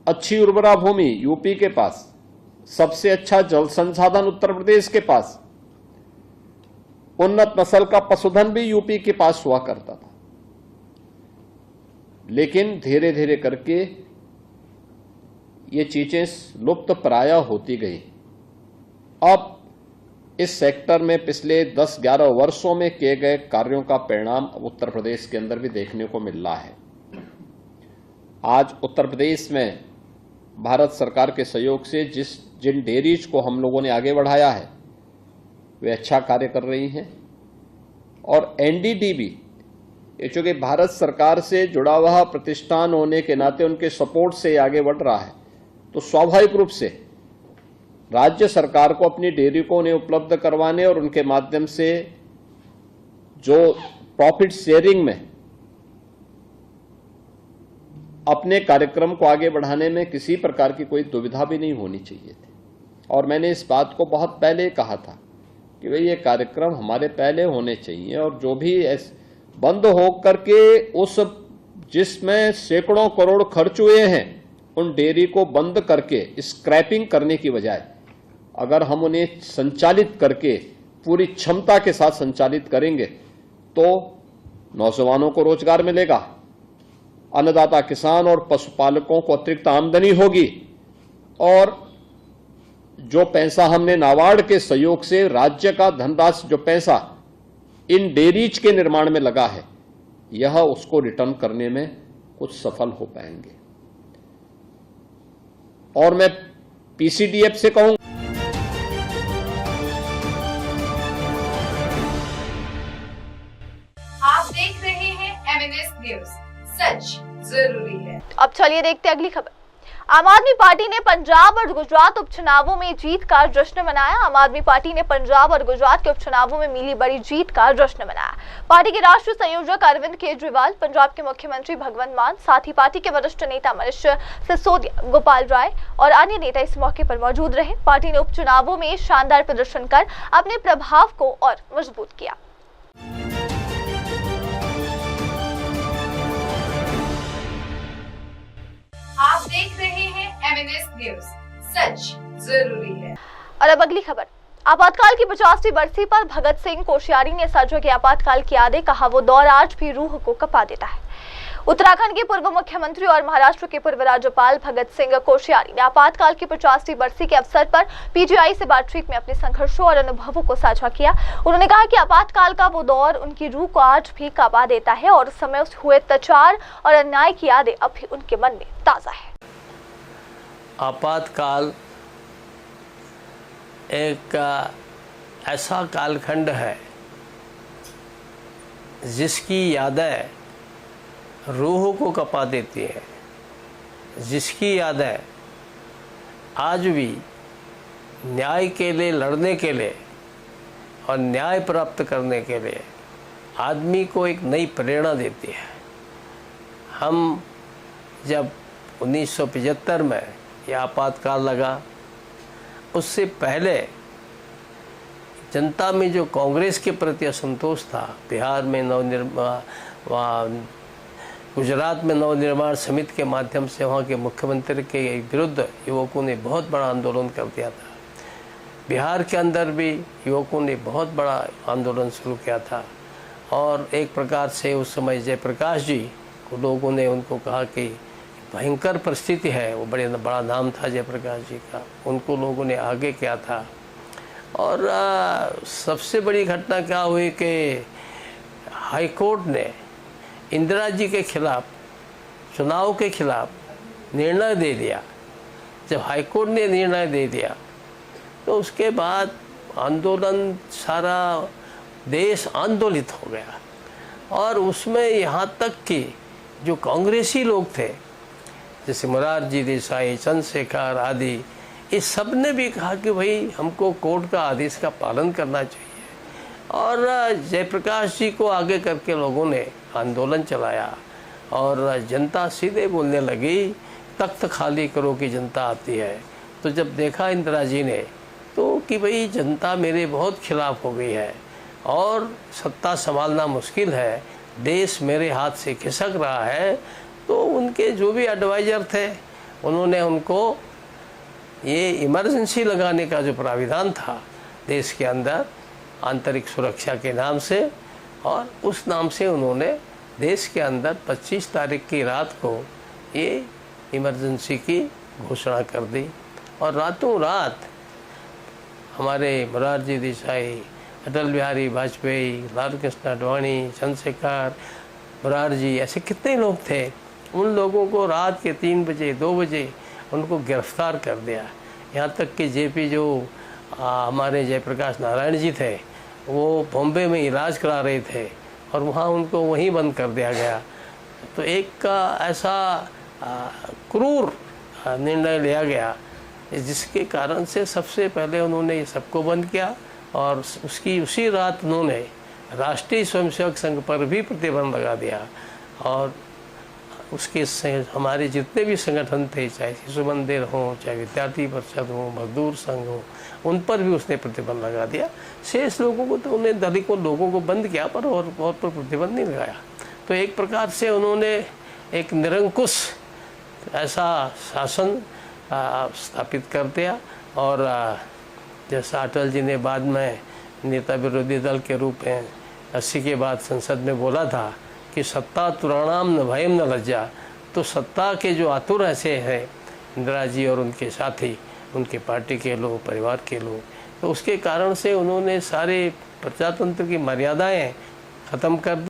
अच्छी उर्वरा भूमि यूपी के पास, सबसे अच्छा जल संसाधन उत्तर प्रदेश के पास, उन्नत नस्ल का पशुधन भी यूपी के पास हुआ करता था, लेकिन धीरे धीरे करके ये चीजें लुप्त प्राय होती गई। अब इस सेक्टर में पिछले 10-11 वर्षों में किए गए कार्यों का परिणाम उत्तर प्रदेश के अंदर भी देखने को मिल रहा है। आज उत्तर प्रदेश में भारत सरकार के सहयोग से जिन डेयरीज को हम लोगों ने आगे बढ़ाया है, वे अच्छा कार्य कर रही हैं। और NDDB, ये चूंकि भारत सरकार से जुड़ा हुआ प्रतिष्ठान होने के नाते उनके सपोर्ट से आगे बढ़ रहा है, तो स्वाभाविक रूप से राज्य सरकार को अपनी डेयरी को उन्हें उपलब्ध करवाने और उनके माध्यम से जो प्रॉफिट शेयरिंग में अपने कार्यक्रम को आगे बढ़ाने में किसी प्रकार की कोई दुविधा भी नहीं होनी चाहिए थी। और मैंने इस बात को बहुत पहले कहा था कि भाई ये कार्यक्रम हमारे पहले होने चाहिए, और जो भी बंद हो करके उस जिसमें सैकड़ों करोड़ खर्च हुए हैं, उन डेयरी को बंद करके स्क्रैपिंग करने की बजाय अगर हम उन्हें संचालित करके पूरी क्षमता के साथ संचालित करेंगे तो नौजवानों को रोजगार मिलेगा, अन्नदाता किसान और पशुपालकों को अतिरिक्त आमदनी होगी, और जो पैसा हमने नाबार्ड के सहयोग से राज्य का धनराशि, जो पैसा इन डेयरीज के निर्माण में लगा है, यह उसको रिटर्न करने में कुछ सफल हो पाएंगे। और मैं PCDF से कहूंगा, आप देख रहे हैं MNS न्यूज, सच जरूरी है। अब चलिए देखते हैं अगली खबर। आम आदमी पार्टी ने पंजाब और गुजरात उपचुनावों में जीत का जश्न मनाया। आम आदमी पार्टी ने पंजाब और गुजरात के उपचुनावों में मिली बड़ी जीत का जश्न मनाया। पार्टी के राष्ट्रीय संयोजक अरविंद केजरीवाल, पंजाब के मुख्यमंत्री भगवंत मान, साथ ही पार्टी के वरिष्ठ नेता मनीष सिसोदिया, गोपाल राय और अन्य नेता इस मौके पर मौजूद रहे। पार्टी ने उपचुनावों में शानदार प्रदर्शन कर अपने प्रभाव को और मजबूत किया। आप देख MNS न्यूज, सच जरूरी है। और अब अगली खबर। आपातकाल की 50वीं बरसी पर भगत सिंह कोश्यारी ने सजो के आपातकाल की यादें, कहा वो दौर आज भी रूह को कपा देता है। उत्तराखंड के पूर्व मुख्यमंत्री और महाराष्ट्र के पूर्व राज्यपाल भगत सिंह कोश्यारी ने आपातकाल की 50वीं बरसी के अवसर पर पीटीआई से बातचीत में अपने संघर्षों और अनुभवों को साझा किया। उन्होंने कहा कि आपातकाल का वो दौर उनकी रूह को आज भी कांपा देता है और उस समय हुए अत्याचार और अन्याय की यादें अब भी उनके मन में ताजा है। आपातकाल एक ऐसा कालखंड है जिसकी यादें रूह को कपा देती है, जिसकी यादें आज भी न्याय के लिए लड़ने के लिए और न्याय प्राप्त करने के लिए आदमी को एक नई प्रेरणा देती है। हम जब 1975 में यह आपातकाल लगा, उससे पहले जनता में जो कांग्रेस के प्रति असंतोष था, बिहार में गुजरात में नवनिर्माण समिति के माध्यम से वहाँ के मुख्यमंत्री के विरुद्ध युवकों ने बहुत बड़ा आंदोलन कर दिया था। बिहार के अंदर भी युवकों ने बहुत बड़ा आंदोलन शुरू किया था और एक प्रकार से उस समय जयप्रकाश जी को लोगों ने उनको कहा कि भयंकर परिस्थिति है, वो बड़ा नाम था जयप्रकाश जी का, उनको लोगों ने आगे किया था। और सबसे बड़ी घटना क्या हुई कि हाईकोर्ट ने इंदिरा जी के खिलाफ चुनाव के खिलाफ निर्णय दे दिया। जब हाईकोर्ट ने निर्णय दे दिया तो उसके बाद आंदोलन, सारा देश आंदोलित हो गया और उसमें यहाँ तक कि जो कांग्रेसी लोग थे जैसे मोरारजी देसाई, चंद्रशेखर आदि, इस सब ने भी कहा कि भाई हमको कोर्ट का आदेश का पालन करना चाहिए और जयप्रकाश जी को आगे करके लोगों ने आंदोलन चलाया और जनता सीधे बोलने लगी, तख्त खाली करो कि जनता आती है। तो जब देखा इंदिरा जी ने तो कि भाई जनता मेरे बहुत खिलाफ हो गई है और सत्ता संभालना मुश्किल है, देश मेरे हाथ से खिसक रहा है, तो उनके जो भी एडवाइज़र थे उन्होंने उनको ये इमरजेंसी लगाने का जो प्राविधान था देश के अंदर आंतरिक सुरक्षा के नाम से, और उस नाम से उन्होंने देश के अंदर 25 तारीख की रात को ये इमरजेंसी की घोषणा कर दी और रातों रात हमारे मोरारजी देसाई, अटल बिहारी वाजपेयी, लाल कृष्ण आडवाणी, चंद्रशेखर, मोरारजी, ऐसे कितने लोग थे, उन लोगों को रात के 3 बजे 2 बजे उनको गिरफ्तार कर दिया। यहाँ तक कि जेपी जो हमारे जयप्रकाश नारायण जी थे वो बॉम्बे में इलाज करा रहे थे और वहाँ उनको वहीं बंद कर दिया गया। तो एक ऐसा क्रूर निर्णय लिया गया जिसके कारण से सबसे पहले उन्होंने सबको बंद किया और उसी रात उन्होंने राष्ट्रीय स्वयंसेवक संघ पर भी प्रतिबंध लगा दिया और उसके हमारे जितने भी संगठन थे, चाहे शिशु मंदिर हो, चाहे विद्यार्थी परिषद हो, मजदूर संघ हो, उन पर भी उसने प्रतिबंध लगा दिया। शेष लोगों को तो उन्हें दलितों लोगों को बंद किया पर और पर प्रतिबंध नहीं लगाया। तो एक प्रकार से उन्होंने एक निरंकुश ऐसा शासन स्थापित कर दिया और जैसा अटल जी ने बाद में नेता विरोधी दल के रूप में 80 के बाद संसद में बोला था कि सत्ता तुराणाम न भयम न लज्जा, तो सत्ता के जो आतुर ऐसे हैं इंदिरा जी और उनके साथी, उनके पार्टी के लोग, परिवार के लोग, तो उसके कारण से उन्होंने सारे प्रजातंत्र की मर्यादाएं खत्म कर दी।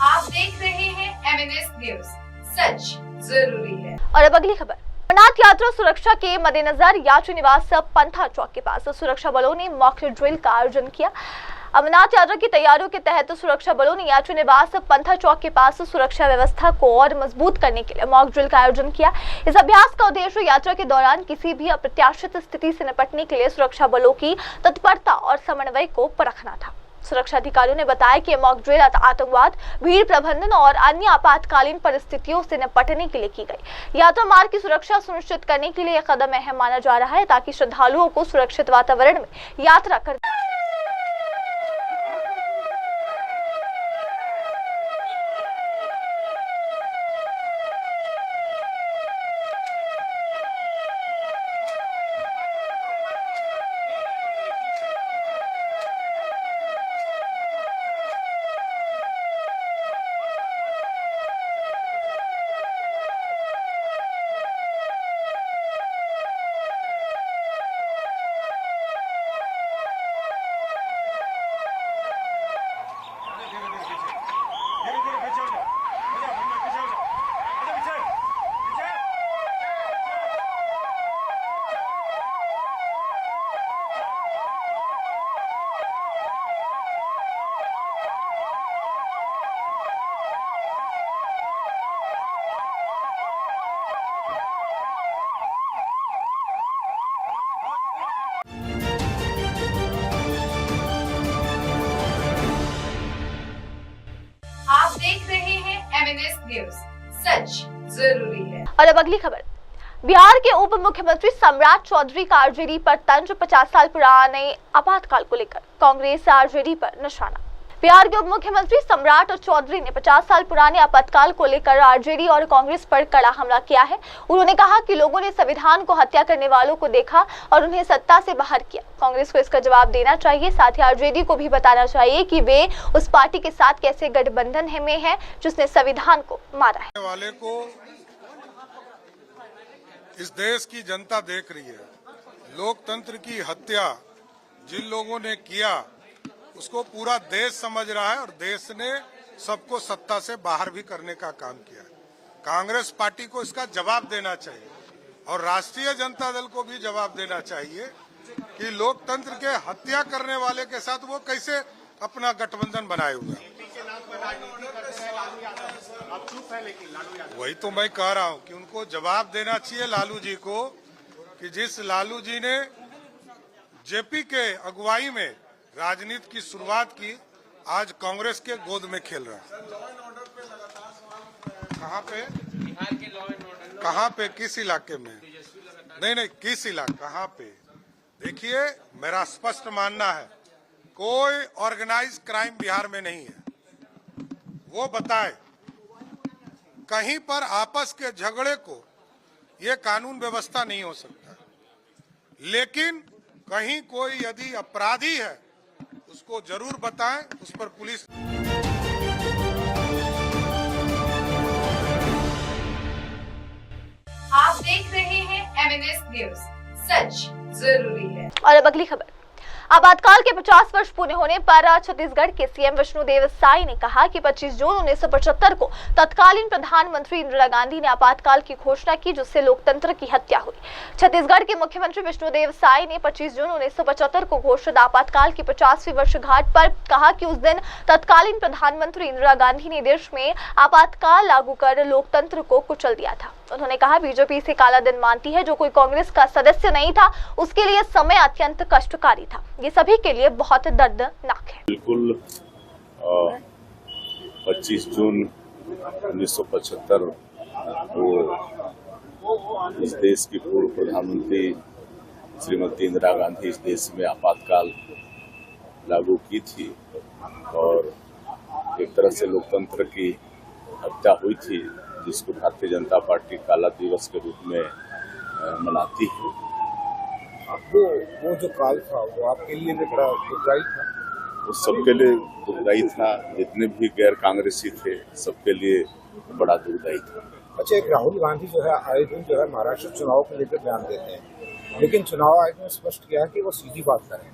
आप देख रहे हैं MNS न्यूज, सच जरूरी है। और अब अगली खबर। अमरनाथ यात्रा सुरक्षा के मद्देनजर यात्री निवास पंथा चौक के पास सुरक्षा बलों ने मॉक ड्रिल का आयोजन किया। अमरनाथ यात्रा की तैयारियों के तहत सुरक्षा बलों ने यात्री निवास पंथा चौक के पास सुरक्षा व्यवस्था को और मजबूत करने के लिए मॉक ड्रिल का आयोजन किया। इस अभ्यास का उद्देश्य यात्रा के दौरान किसी भी अप्रत्याशित स्थिति से निपटने के लिए सुरक्षा बलों की तत्परता और समन्वय को परखना था। सुरक्षा अधिकारियों ने बताया कि मॉक ड्रिल आतंकवाद, भीड़ प्रबंधन और अन्य आपातकालीन परिस्थितियों से निपटने के लिए की गई। यात्रा मार्ग की सुरक्षा सुनिश्चित करने के लिए यह कदम अहम माना जा रहा है ताकि श्रद्धालुओं को सुरक्षित वातावरण में यात्रा कर सच जरूरी है। और अब अगली खबर। बिहार के उप मुख्यमंत्री सम्राट चौधरी का आरजेडी पर तंज। 50 साल पुराने आपातकाल को लेकर कांग्रेस आरजेडी पर निशाना। बिहार के उप मुख्यमंत्री सम्राट चौधरी ने 50 साल पुराने आपातकाल को लेकर आरजेडी और कांग्रेस पर कड़ा हमला किया है। उन्होंने कहा कि लोगों ने संविधान को हत्या करने वालों को देखा और उन्हें सत्ता से बाहर किया। कांग्रेस को इसका जवाब देना चाहिए। साथ ही आरजेडी को भी बताना चाहिए कि वे उस पार्टी के साथ कैसे गठबंधन में है जिसने संविधान को मारा है। वाले को इस देश की जनता देख रही है। लोकतंत्र की हत्या जिन लोगों ने किया उसको पूरा देश समझ रहा है और देश ने सबको सत्ता से बाहर भी करने का काम किया। कांग्रेस पार्टी को इसका जवाब देना चाहिए और राष्ट्रीय जनता दल को भी जवाब देना चाहिए कि लोकतंत्र के हत्या करने वाले के साथ वो कैसे अपना गठबंधन बनाए हुए। वही तो मैं कह रहा हूँ कि उनको जवाब देना चाहिए लालू जी को कि जिस लालू जी ने जेपी के अगुवाई में राजनीति की शुरुआत की, आज कांग्रेस के गोद में खेल रहा है। कहाँ पे किस इलाके में? नहीं किस इलाके कहाँ पे? देखिए मेरा स्पष्ट मानना है कोई ऑर्गेनाइज क्राइम बिहार में नहीं है। वो बताए कहीं पर आपस के झगड़े को ये कानून व्यवस्था नहीं हो सकता, लेकिन कहीं कोई यदि अपराधी है उसको जरूर बताएं, उस पर पुलिस। आप देख रहे हैं एमएनएस न्यूज, सच जरूरी है। और अब अगली खबर। आपातकाल के 50 वर्ष पूरे होने पर छत्तीसगढ़ के सीएम विष्णुदेव साई ने कहा कि 25 जून 1975 को तत्कालीन प्रधानमंत्री इंदिरा गांधी ने आपातकाल की घोषणा की, जिससे लोकतंत्र की हत्या हुई। छत्तीसगढ़ के मुख्यमंत्री विष्णुदेव साई ने 25 जून 1975 को घोषित आपातकाल की 50वीं वर्षगांठ पर कहा कि उस दिन तत्कालीन प्रधानमंत्री इंदिरा गांधी ने देश में आपातकाल लागू कर लोकतंत्र को कुचल दिया था। उन्होंने कहा बीजेपी इसे काला दिन मानती है। जो कोई कांग्रेस का सदस्य नहीं था उसके लिए समय अत्यंत कष्टकारी था। ये सभी के लिए बहुत दर्दनाक है। बिल्कुल 25 जून 1975 को इस देश की पूर्व प्रधानमंत्री श्रीमती इंदिरा गांधी इस देश में आपातकाल लागू की थी और एक तरह से लोकतंत्र की हत्या हुई थी, जिसको भारतीय जनता पार्टी काला दिवस के रूप में मनाती है। वो जो काल था वो आपके लिए भी बड़ा दुखदायी था? वो सबके लिए दुखदायी था, जितने भी गैर कांग्रेसी थे सबके लिए बड़ा दुखदायी था। अच्छा, एक राहुल गांधी जो है आए दिन जो है महाराष्ट्र चुनाव को लेकर बयान देते हैं, लेकिन चुनाव आयोग ने स्पष्ट किया कि वो सीधी बात करें।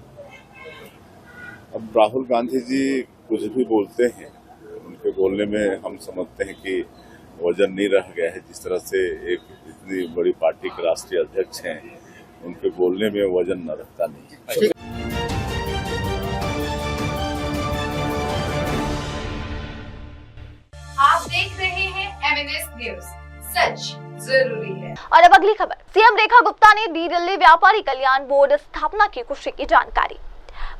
अब राहुल गांधी जी कुछ भी बोलते हैं, उनके बोलने में हम समझते हैं कि वजन नहीं रह गया है। जिस तरह से एक इतनी बड़ी पार्टी के राष्ट्रीय अध्यक्ष हैं, उनके बोलने में वजन न रखता नहीं। आप देख रहे हैं एमएनएस न्यूज, सच जरूरी है। और अब अगली खबर। सीएम रेखा गुप्ता ने दी दिल्ली व्यापारी कल्याण बोर्ड स्थापना की खुशी की जानकारी।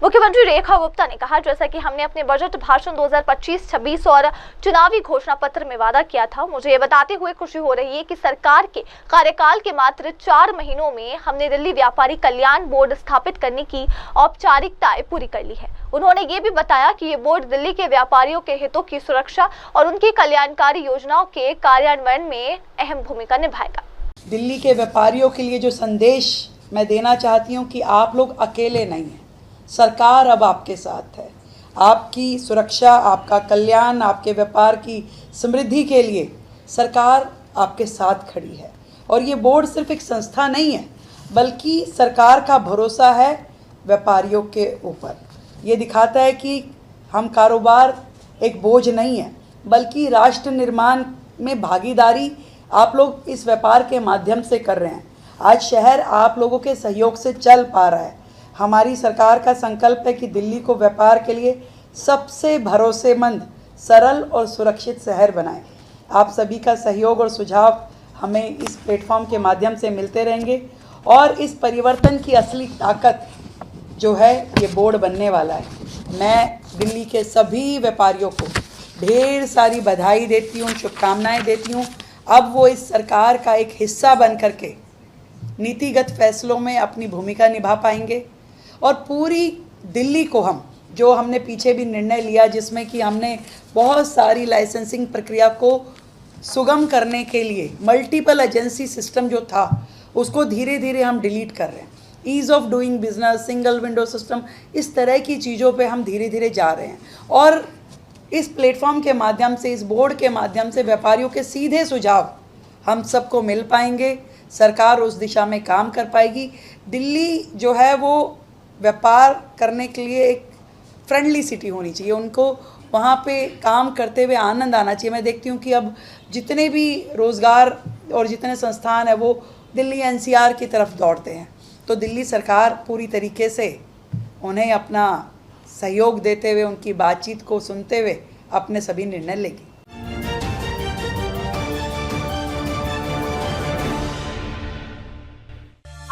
मुख्यमंत्री रेखा गुप्ता ने कहा, जैसा कि हमने अपने बजट भाषण 2025-26 और चुनावी घोषणा पत्र में वादा किया था, मुझे ये बताते हुए खुशी हो रही है कि सरकार के कार्यकाल के मात्र 4 महीनों में हमने दिल्ली व्यापारी कल्याण बोर्ड स्थापित करने की औपचारिकताएं पूरी कर ली है। उन्होंने ये भी बताया कि ये बोर्ड दिल्ली के व्यापारियों के हितों की सुरक्षा और उनकी कल्याणकारी योजनाओं के कार्यान्वयन में अहम भूमिका निभाएगा। दिल्ली के व्यापारियों के लिए जो संदेश मैं देना चाहती हूँ कि आप लोग अकेले नहीं हैं, सरकार अब आपके साथ है। आपकी सुरक्षा, आपका कल्याण, आपके व्यापार की समृद्धि के लिए सरकार आपके साथ खड़ी है। और ये बोर्ड सिर्फ एक संस्था नहीं है, बल्कि सरकार का भरोसा है व्यापारियों के ऊपर। ये दिखाता है कि हम कारोबार एक बोझ नहीं है, बल्कि राष्ट्र निर्माण में भागीदारी आप लोग इस व्यापार के माध्यम से कर रहे हैं। आज शहर आप लोगों के सहयोग से चल पा रहा है। हमारी सरकार का संकल्प है कि दिल्ली को व्यापार के लिए सबसे भरोसेमंद, सरल और सुरक्षित शहर बनाएं। आप सभी का सहयोग और सुझाव हमें इस प्लेटफॉर्म के माध्यम से मिलते रहेंगे और इस परिवर्तन की असली ताकत जो है ये बोर्ड बनने वाला है। मैं दिल्ली के सभी व्यापारियों को ढेर सारी बधाई देती हूँ, शुभकामनाएं देती हूँ। अब वो इस सरकार का एक हिस्सा बन करके नीतिगत फैसलों में अपनी भूमिका निभा पाएंगे और पूरी दिल्ली को जो हमने पीछे भी निर्णय लिया जिसमें कि हमने बहुत सारी लाइसेंसिंग प्रक्रिया को सुगम करने के लिए मल्टीपल एजेंसी सिस्टम जो था उसको धीरे धीरे हम डिलीट कर रहे हैं। Ease of doing business, single window system, इस तरह की चीज़ों पे हम धीरे धीरे जा रहे हैं और इस प्लेटफॉर्म के माध्यम से, इस बोर्ड के माध्यम से व्यापारियों के सीधे सुझाव हम सबको मिल पाएंगे। सरकार उस दिशा में काम कर पाएगी। दिल्ली जो है वो व्यापार करने के लिए एक फ्रेंडली सिटी होनी चाहिए, उनको वहाँ पे काम करते हुए आनंद आना चाहिए। मैं देखती हूँ कि अब जितने भी रोज़गार और जितने संस्थान हैं वो दिल्ली NCR की तरफ दौड़ते हैं, तो दिल्ली सरकार पूरी तरीके से उन्हें अपना सहयोग देते हुए, उनकी बातचीत को सुनते हुए अपने सभी निर्णय लेगी।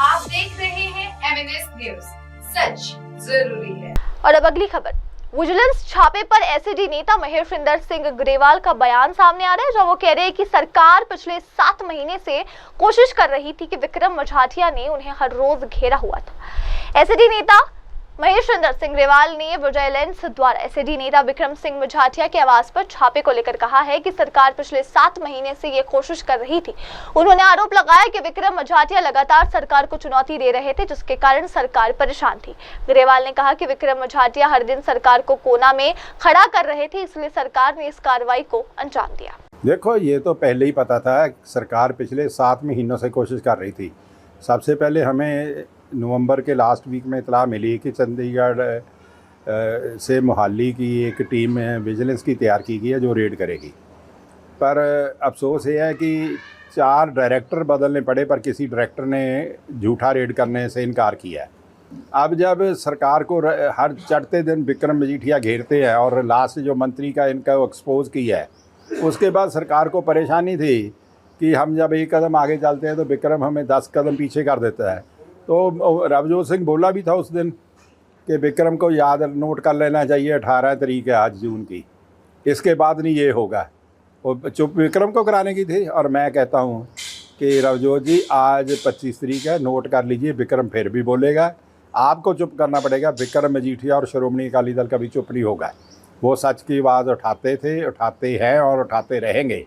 आप देख रहे हैं MNS न्यूज, सच जरूरी है। और अब अगली खबर, विजिलेंस छापे पर एसएडी नेता महेशिंदर सिंह ग्रेवाल का बयान सामने आ रहा है, जब वो कह रहे हैं कि सरकार पिछले 7 महीने से कोशिश कर रही थी कि विक्रम मझाटिया ने उन्हें हर रोज घेरा हुआ था। एसएडी नेता महेशिंदर सिंह ग्रेवाल ने विजिलेंस द्वारा एसएडी नेता विक्रम सिंह मझाटिया के आवास पर छापे को लेकर कहा है कि सरकार पिछले 7 महीने से ये कोशिश कर रही थी। उन्होंने आरोप लगाया कि विक्रम मझाटिया लगातार सरकार को चुनौती दे रहे थे, जिसके कारण सरकार परेशान थी। ग्रेवाल ने कहा कि विक्रम मझाटिया हर दिन सरकार को कोना में खड़ा कर रहे थे, इसलिए सरकार ने इस कार्रवाई को अंजाम दिया। देखो, ये तो पहले ही पता था, सरकार पिछले 7 महीनों से कोशिश कर रही थी। सबसे पहले हमें नवंबर के लास्ट वीक में इतला मिली कि चंडीगढ़ से मोहाली की एक टीम विजिलेंस की तैयार की गई है जो रेड करेगी। पर अफसोस ये है कि 4 डायरेक्टर बदलने पड़े, पर किसी डायरेक्टर ने झूठा रेड करने से इनकार किया है। अब जब सरकार को हर चढ़ते दिन विक्रम मजीठिया घेरते हैं और लास्ट जो मंत्री का इनका एक्सपोज किया है, उसके बाद सरकार को परेशानी थी कि हम जब एक कदम आगे चलते हैं तो विक्रम हमें 10 कदम पीछे कर देता है। तो रवजोत सिंह बोला भी था उस दिन कि विक्रम को याद नोट कर लेना चाहिए, 18 तारीख है आज जून की, इसके बाद नहीं ये होगा। वो चुप विक्रम को कराने की थी। और मैं कहता हूँ कि रवजोत जी, आज 25 तारीख है, नोट कर लीजिए, विक्रम फिर भी बोलेगा, आपको चुप करना पड़ेगा। विक्रम मजीठिया और श्रोमणी अकाली दल कभी चुप नहीं होगा। वो सच की आवाज़ उठाते थे, उठाते हैं और उठाते रहेंगे।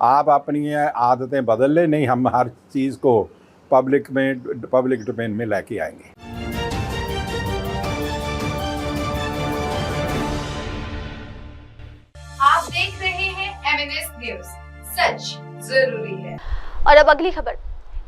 आप अपनी आदतें बदल लें, नहीं हम हर चीज़ को पब्लिक डोमेन में लेके आएंगे। आप देख रहे हैं MNS न्यूज, सच जरूरी है। और अब अगली खबर,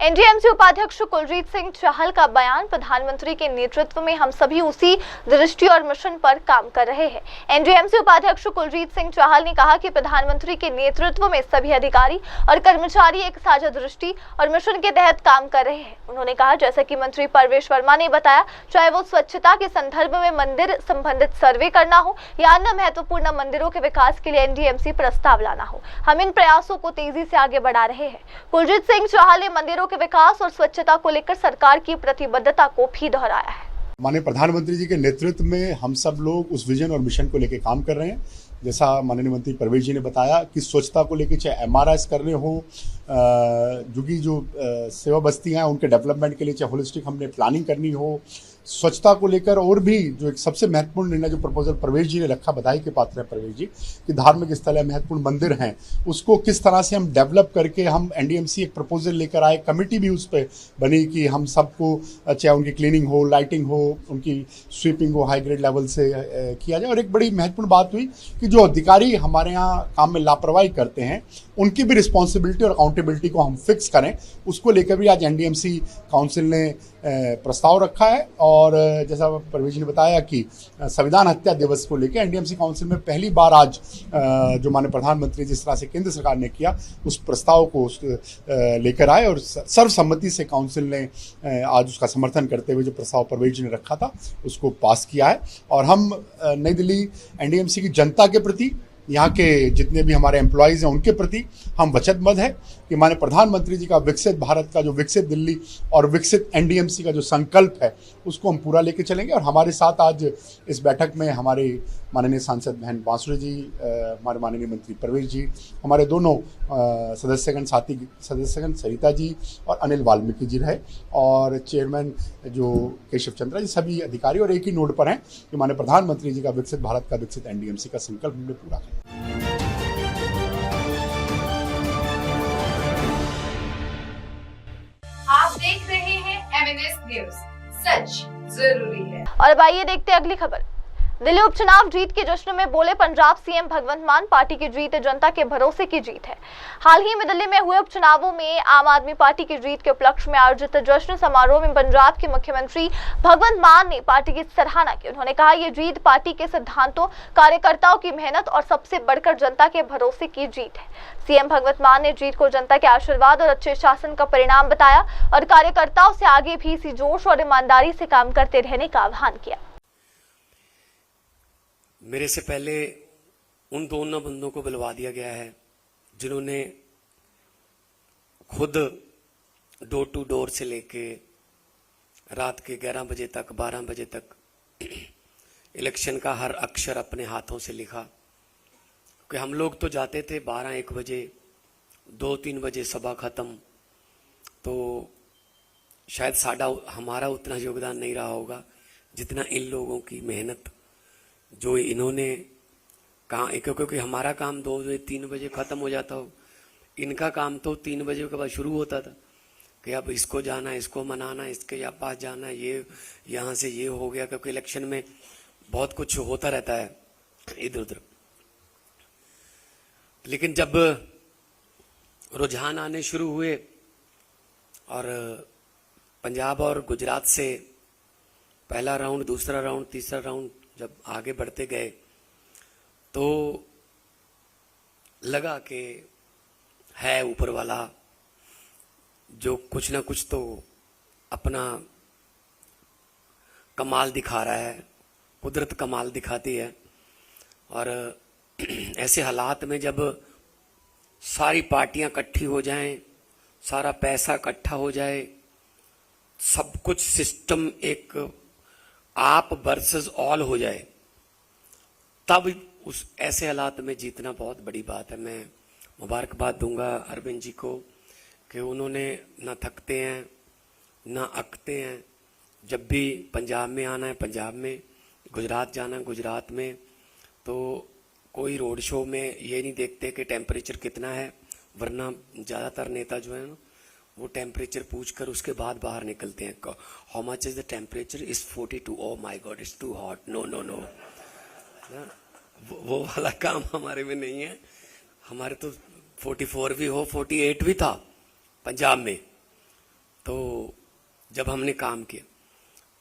एनडीएमसी उपाध्यक्ष कुलजीत सिंह चाहल का बयान, प्रधानमंत्री के नेतृत्व में हम सभी उसी दृष्टि और मिशन पर काम कर रहे हैं। एनडीएमसी उपाध्यक्ष कुलजीत सिंह चाहल ने कहा कि प्रधानमंत्री के नेतृत्व में सभी अधिकारी और कर्मचारी एक साझा दृष्टि और मिशन के तहत काम कर रहे हैं। उन्होंने कहा, जैसा कि मंत्री परवेश वर्मा ने बताया, चाहे वो स्वच्छता के संदर्भ में मंदिर संबंधित सर्वे करना हो या अन्य महत्वपूर्ण मंदिरों के विकास के लिए एनडीएमसी प्रस्ताव लाना हो, हम इन प्रयासों को तेजी से आगे बढ़ा रहे हैं। कुलजीत सिंह चाहल ने मंदिरों के विकास और स्वच्छता को लेकर सरकार की प्रतिबद्धता को भी दोहराया है। माननीय प्रधानमंत्री जी के नेतृत्व में हम सब लोग उस विजन और मिशन को लेकर काम कर रहे हैं। जैसा माननीय मंत्री परवेश जी ने बताया कि स्वच्छता को लेकर चाहे MRIs करने हो, जो सेवा बस्तियां हैं उनके डेवलपमेंट के लिए चाहे होलिस्टिक हमने प्लानिंग करनी हो, स्वच्छता को लेकर और भी जो एक सबसे महत्वपूर्ण निर्णय जो प्रपोजल परवेश जी ने रखा, बधाई के पात्र है परवेश जी, कि धार्मिक स्थल है, महत्वपूर्ण मंदिर हैं, उसको किस तरह से हम डेवलप करके हम एनडीएमसी एक प्रपोजल लेकर आए। कमेटी भी उस पर बनी कि हम सबको चाहे उनकी क्लीनिंग हो, लाइटिंग हो, उनकी स्वीपिंग हो, हाई ग्रेड लेवल से किया जाए। और एक बड़ी महत्वपूर्ण बात हुई कि जो अधिकारी हमारे यहाँ काम में लापरवाही करते हैं उनकी भी रिस्पॉन्सिबिलिटी और अकाउंटेबिलिटी को हम फिक्स करें, उसको लेकर भी आज एनडीएमसी काउंसिल ने प्रस्ताव रखा है। और जैसा परवेश ने बताया कि संविधान हत्या दिवस को लेकर एनडीएमसी काउंसिल में पहली बार आज जो माननीय प्रधानमंत्री जिस तरह से केंद्र सरकार ने किया उस प्रस्ताव को लेकर आए और सर्वसम्मति से काउंसिल ने आज उसका समर्थन करते हुए जो प्रस्ताव परवेश जी ने रखा था उसको पास किया है। और हम नई दिल्ली एनडीएमसी की जनता के प्रति यहाँ के जितने भी हमारे एम्प्लॉयज़ हैं उनके प्रति हम वचनबद्ध है कि माननीय प्रधानमंत्री जी का विकसित भारत का जो विकसित दिल्ली और विकसित एनडीएमसी का जो संकल्प है उसको हम पूरा लेके चलेंगे। और हमारे साथ आज इस बैठक में हमारे माननीय सांसद बहन बांसुरी जी, हमारे माननीय मंत्री प्रवेश जी, हमारे दोनों सदस्यगण साथी सदस्यगण सरिता जी और अनिल वाल्मीकि जी रहे, और चेयरमैन जो केशव चंद्रा जी, सभी अधिकारी और एक ही नोट पर हैं कि माननीय प्रधानमंत्री जी का विकसित भारत का विकसित एनडीएमसी का संकल्प हमने पूरा किया। आप देख रहे हैं एमएनएस न्यूज, सच जरूरी है। और अब आइए देखते हैं अगली खबर। दिल्ली उपचुनाव जीत के जश्न में बोले पंजाब सीएम भगवंत मान, पार्टी की जीत जनता के भरोसे की जीत है। हाल ही में दिल्ली में हुए उपचुनावों में आम आदमी पार्टी की जीत के उपलक्ष्य में आयोजित जश्न समारोह में पंजाब के मुख्यमंत्री भगवंत मान ने पार्टी की सराहना की। उन्होंने कहा, ये जीत पार्टी के सिद्धांतों, कार्यकर्ताओं की मेहनत और सबसे बढ़कर जनता के भरोसे की जीत है। सीएम भगवंत मान ने जीत को जनता के आशीर्वाद और अच्छे शासन का परिणाम बताया और कार्यकर्ताओं से आगे भी इसी जोश और ईमानदारी से काम करते रहने का आह्वान किया। मेरे से पहले उन दोनों बंदों को बुलवा दिया गया है जिन्होंने खुद डोर टू डोर से लेके रात के 11 बजे तक 12 बजे तक इलेक्शन का हर अक्षर अपने हाथों से लिखा। कि हम लोग तो जाते थे 12-1 बजे, 2-3 बजे सभा खत्म, तो शायद हमारा उतना योगदान नहीं रहा होगा जितना इन लोगों की मेहनत जो इन्होंने कहा। क्योंकि हमारा काम 2-3 बजे खत्म हो जाता हो, इनका काम तो 3 बजे के बाद शुरू होता था कि अब इसको जाना, इसको मनाना, इसके या पास जाना, ये यहाँ से ये हो गया। क्योंकि इलेक्शन में बहुत कुछ होता रहता है इधर उधर। लेकिन जब रुझान आने शुरू हुए और पंजाब और गुजरात से पहला राउंड, दूसरा राउंड, तीसरा राउंड जब आगे बढ़ते गए तो लगा कि है ऊपर वाला जो कुछ ना कुछ तो अपना कमाल दिखा रहा है, कुदरत कमाल दिखाती है। और ऐसे हालात में जब सारी पार्टियां इकट्ठी हो जाएं, सारा पैसा इकट्ठा हो जाए, सब कुछ सिस्टम एक आप वर्सेस ऑल हो जाए, तब उस ऐसे हालात में जीतना बहुत बड़ी बात है। मैं मुबारकबाद दूंगा अरविंद जी को कि उन्होंने ना थकते हैं ना अकते हैं। जब भी पंजाब में आना है पंजाब में, गुजरात जाना है गुजरात में, तो कोई रोड शो में ये नहीं देखते कि टेम्परेचर कितना है, वरना ज़्यादातर नेता जो है ना वो टेम्परेचर पूछकर उसके बाद बाहर निकलते हैं। How much is the temperature? Is 42। Oh my god, it's too hot, no no no. वो वाला काम हमारे में नहीं है। हमारे तो 44 भी हो, 48 भी था पंजाब में। तो जब हमने काम किया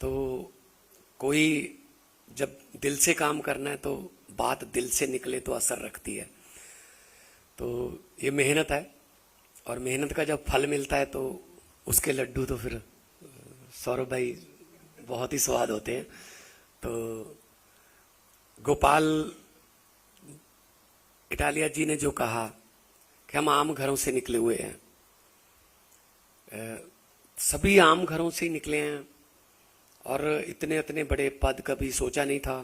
तो कोई जब दिल से काम करना है तो बात दिल से निकले तो असर रखती है। तो ये मेहनत है और मेहनत का जब फल मिलता है तो उसके लड्डू तो फिर सौरभ भाई बहुत ही स्वाद होते हैं। तो गोपाल इटालिया जी ने जो कहा कि हम आम घरों से निकले हुए हैं, सभी आम घरों से ही निकले हैं और इतने बड़े पद कभी सोचा नहीं था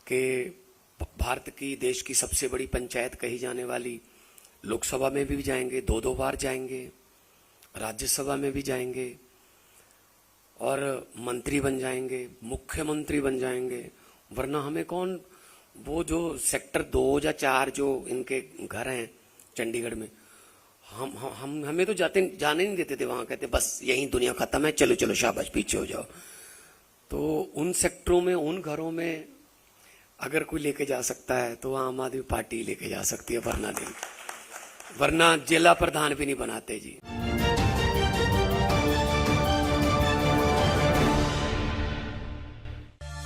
कि भारत की, देश की सबसे बड़ी पंचायत कही जाने वाली लोकसभा में भी जाएंगे, 2-2 बार जाएंगे, राज्यसभा में भी जाएंगे और मंत्री बन जाएंगे, मुख्यमंत्री बन जाएंगे। वरना हमें कौन, वो जो सेक्टर 2 या 4 जो इनके घर हैं चंडीगढ़ में, हम हमें तो जाने नहीं देते थे। वहां कहते बस यही दुनिया खत्म है, चलो चलो शाबाश पीछे हो जाओ। तो उन सेक्टरों में, उन घरों में अगर कोई लेके जा सकता है तो आम आदमी पार्टी लेके जा सकती है, वरना नहीं, वरना जिला प्रधान भी नहीं बनाते जी।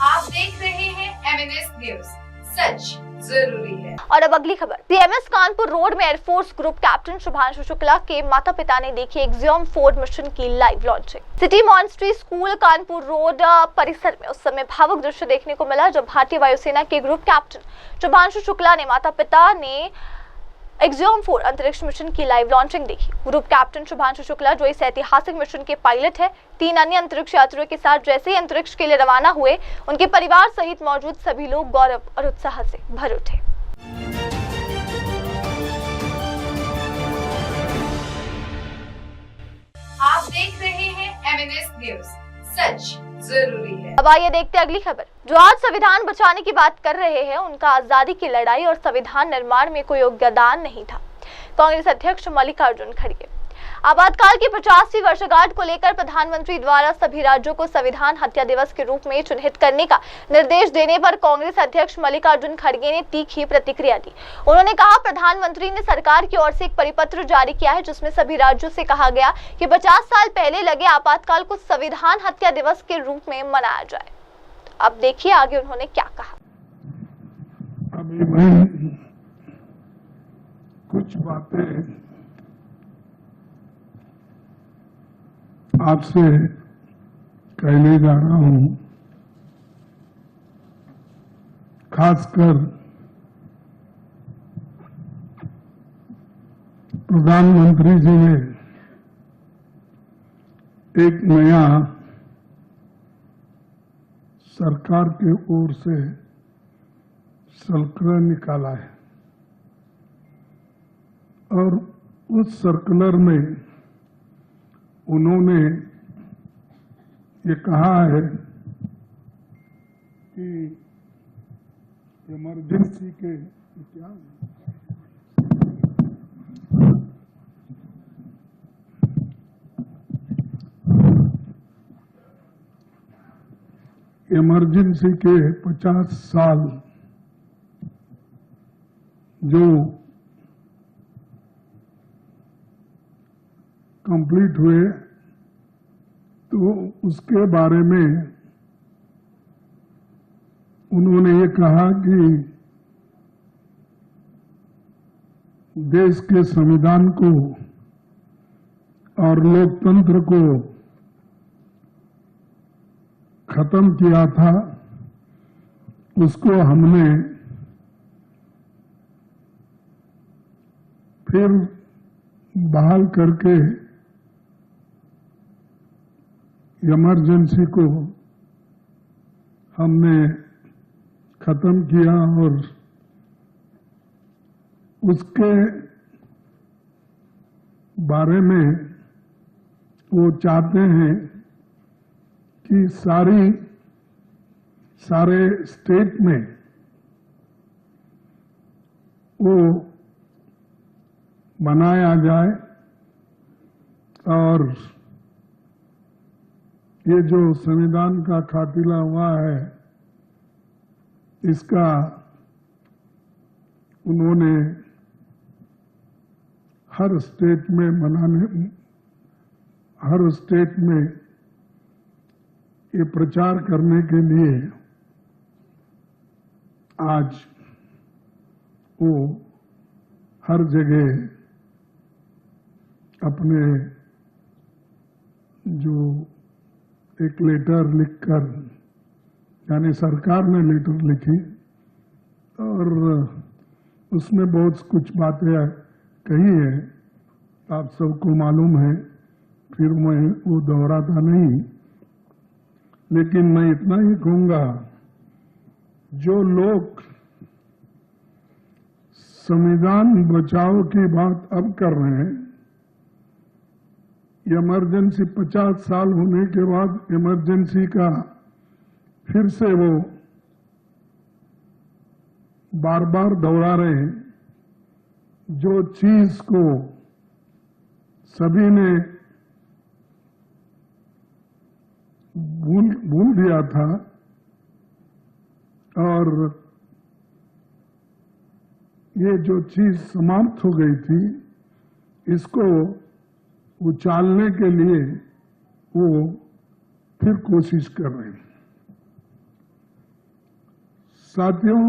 आप देख रहे हैं एमएनएस न्यूज, सच जरूरी है। और अब अगली खबर, सीएमएस कानपुर रोड में air force group captain Shubhanshu Shukla के माता पिता ने देखी एग्जियम 4 मिशन की live launching. City Montessori school Kanpur road परिसर में उस समय भावुक दृश्य देखने को मिला जब भारतीय वायुसेना के ग्रुप कैप्टन शुभांशु शुक्ला ने माता पिता ने एग्जियम 4 अंतरिक्ष मिशन की लाइव लॉन्चिंग देखी। ग्रुप कैप्टन शुभांशु शुक्ला जो इस ऐतिहासिक मिशन के पायलट है, 3 अन्य अंतरिक्ष यात्रियों के साथ जैसे ही अंतरिक्ष के लिए रवाना हुए, उनके परिवार सहित मौजूद सभी लोग गौरव और उत्साह से भर उठे। आप देख रहे हैं एमएनएस न्यूज, सच जरूरी है। अब आइए देखते हैं अगली खबर। जो आज संविधान बचाने की बात कर रहे हैं, उनका आजादी की लड़ाई और संविधान निर्माण में कोई योगदान नहीं था। कांग्रेस अध्यक्ष मल्लिकार्जुन खड़गे आपातकाल की 50वीं वर्षगांठ को लेकर प्रधानमंत्री द्वारा सभी राज्यों को संविधान हत्या दिवस के रूप में चिन्हित करने का निर्देश देने पर कांग्रेस अध्यक्ष मल्लिकार्जुन खड़गे ने तीखी प्रतिक्रिया दी। उन्होंने कहा, प्रधानमंत्री ने सरकार की ओर से एक परिपत्र जारी किया है जिसमें सभी राज्यों से कहा गया कि 50 साल पहले लगे आपातकाल को संविधान हत्या दिवस के रूप में मनाया जाए। अब देखिए आगे उन्होंने क्या कहा। अभी मैं कुछ बातें आपसे कहने जा रहा हूं। खासकर प्रधानमंत्री जी ने एक नया सरकार के ओर से सर्कुलर निकाला है और उस सर्कुलर में उन्होंने ये कहा है कि इमरजेंसी के क्या इमरजेंसी के 50 साल जो कंप्लीट हुए, तो उसके बारे में उन्होंने ये कहा कि देश के संविधान को और लोकतंत्र को खत्म किया था, उसको हमने फिर बहाल करके इमरजेंसी को हमने खत्म किया और उसके बारे में वो चाहते हैं कि सारे स्टेट में वो बनाया जाए और ये जो संविधान का खातिला हुआ है, इसका उन्होंने हर स्टेट में ये प्रचार करने के लिए आज वो हर जगह अपने जो एक लेटर लिखकर, यानी सरकार ने लेटर लिखी और उसमें बहुत कुछ बातें कही है, आप सबको मालूम है, फिर मैं वो दोहराता नहीं। लेकिन मैं इतना ही कहूंगा, जो लोग संविधान बचाओ की बात अब कर रहे हैं, इमरजेंसी 50 साल होने के बाद इमरजेंसी का फिर से वो बार बार दोहरा रहे हैं, जो चीज को सभी ने भूल दिया था और ये जो चीज समाप्त हो गई थी, इसको उछालने के लिए वो फिर कोशिश कर रहे हैं। साथियों,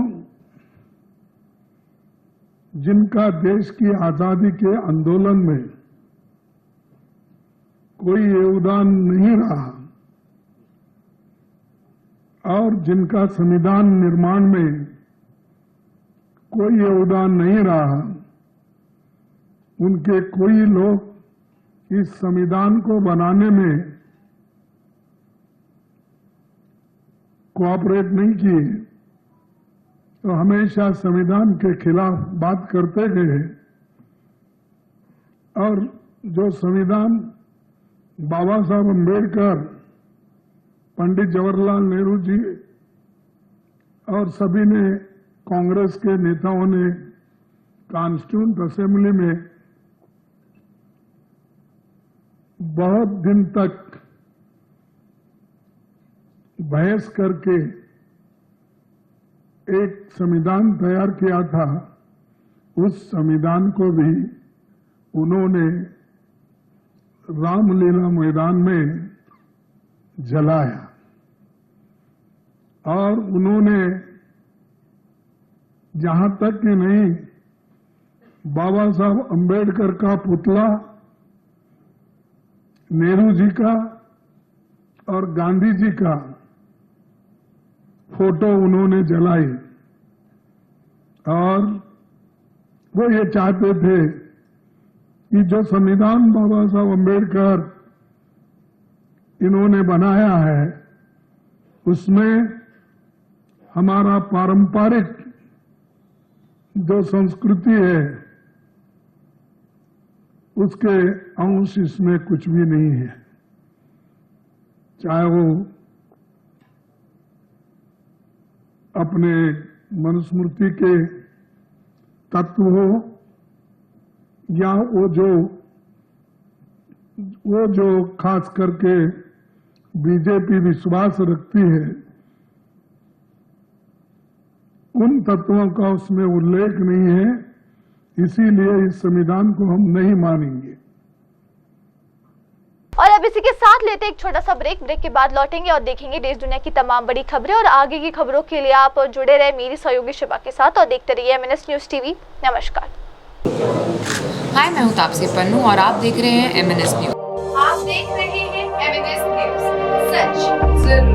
जिनका देश की आजादी के आंदोलन में कोई योगदान नहीं रहा और जिनका संविधान निर्माण में कोई योगदान नहीं रहा, उनके कोई लोग इस संविधान को बनाने में कोऑपरेट नहीं किए, तो हमेशा संविधान के खिलाफ बात करते गए और जो संविधान बाबा साहब अम्बेडकर, पंडित जवाहरलाल नेहरू जी और सभी ने, कांग्रेस के नेताओं ने कॉन्स्टिट्यूएंट असेंबली में बहुत दिन तक बहस करके एक संविधान तैयार किया था, उस संविधान को भी उन्होंने रामलीला मैदान में जलाया और उन्होंने जहां तक कि नहीं बाबा साहब अम्बेडकर का पुतला, नेहरू जी का और गांधी जी का फोटो उन्होंने जलाई और वो ये चाहते थे कि जो संविधान बाबा साहब अम्बेडकर इन्होंने बनाया है उसमें हमारा पारंपरिक जो संस्कृति है उसके अंश इसमें कुछ भी नहीं है, चाहे वो अपने मनुस्मृति के तत्व हो या वो जो खास करके बीजेपी विश्वास रखती है, उन तत्वों का उसमें उल्लेख नहीं है, इसीलिए इस संविधान को हम नहीं मानेंगे। और अब इसी के साथ लेते एक छोटा सा ब्रेक के बाद लौटेंगे और देखेंगे देश दुनिया की तमाम बड़ी खबरें। और आगे की खबरों के लिए आप जुड़े रहे मेरी सहयोगी शिवा के साथ और देखते रहिए MNS न्यूज टीवी। नमस्कार। हाय, मैं हूं तापसी पन्नू और आप देख रहे हैं MNS न्यूज। आप देख रहे हैं MNS न्यूज, सच जरूर।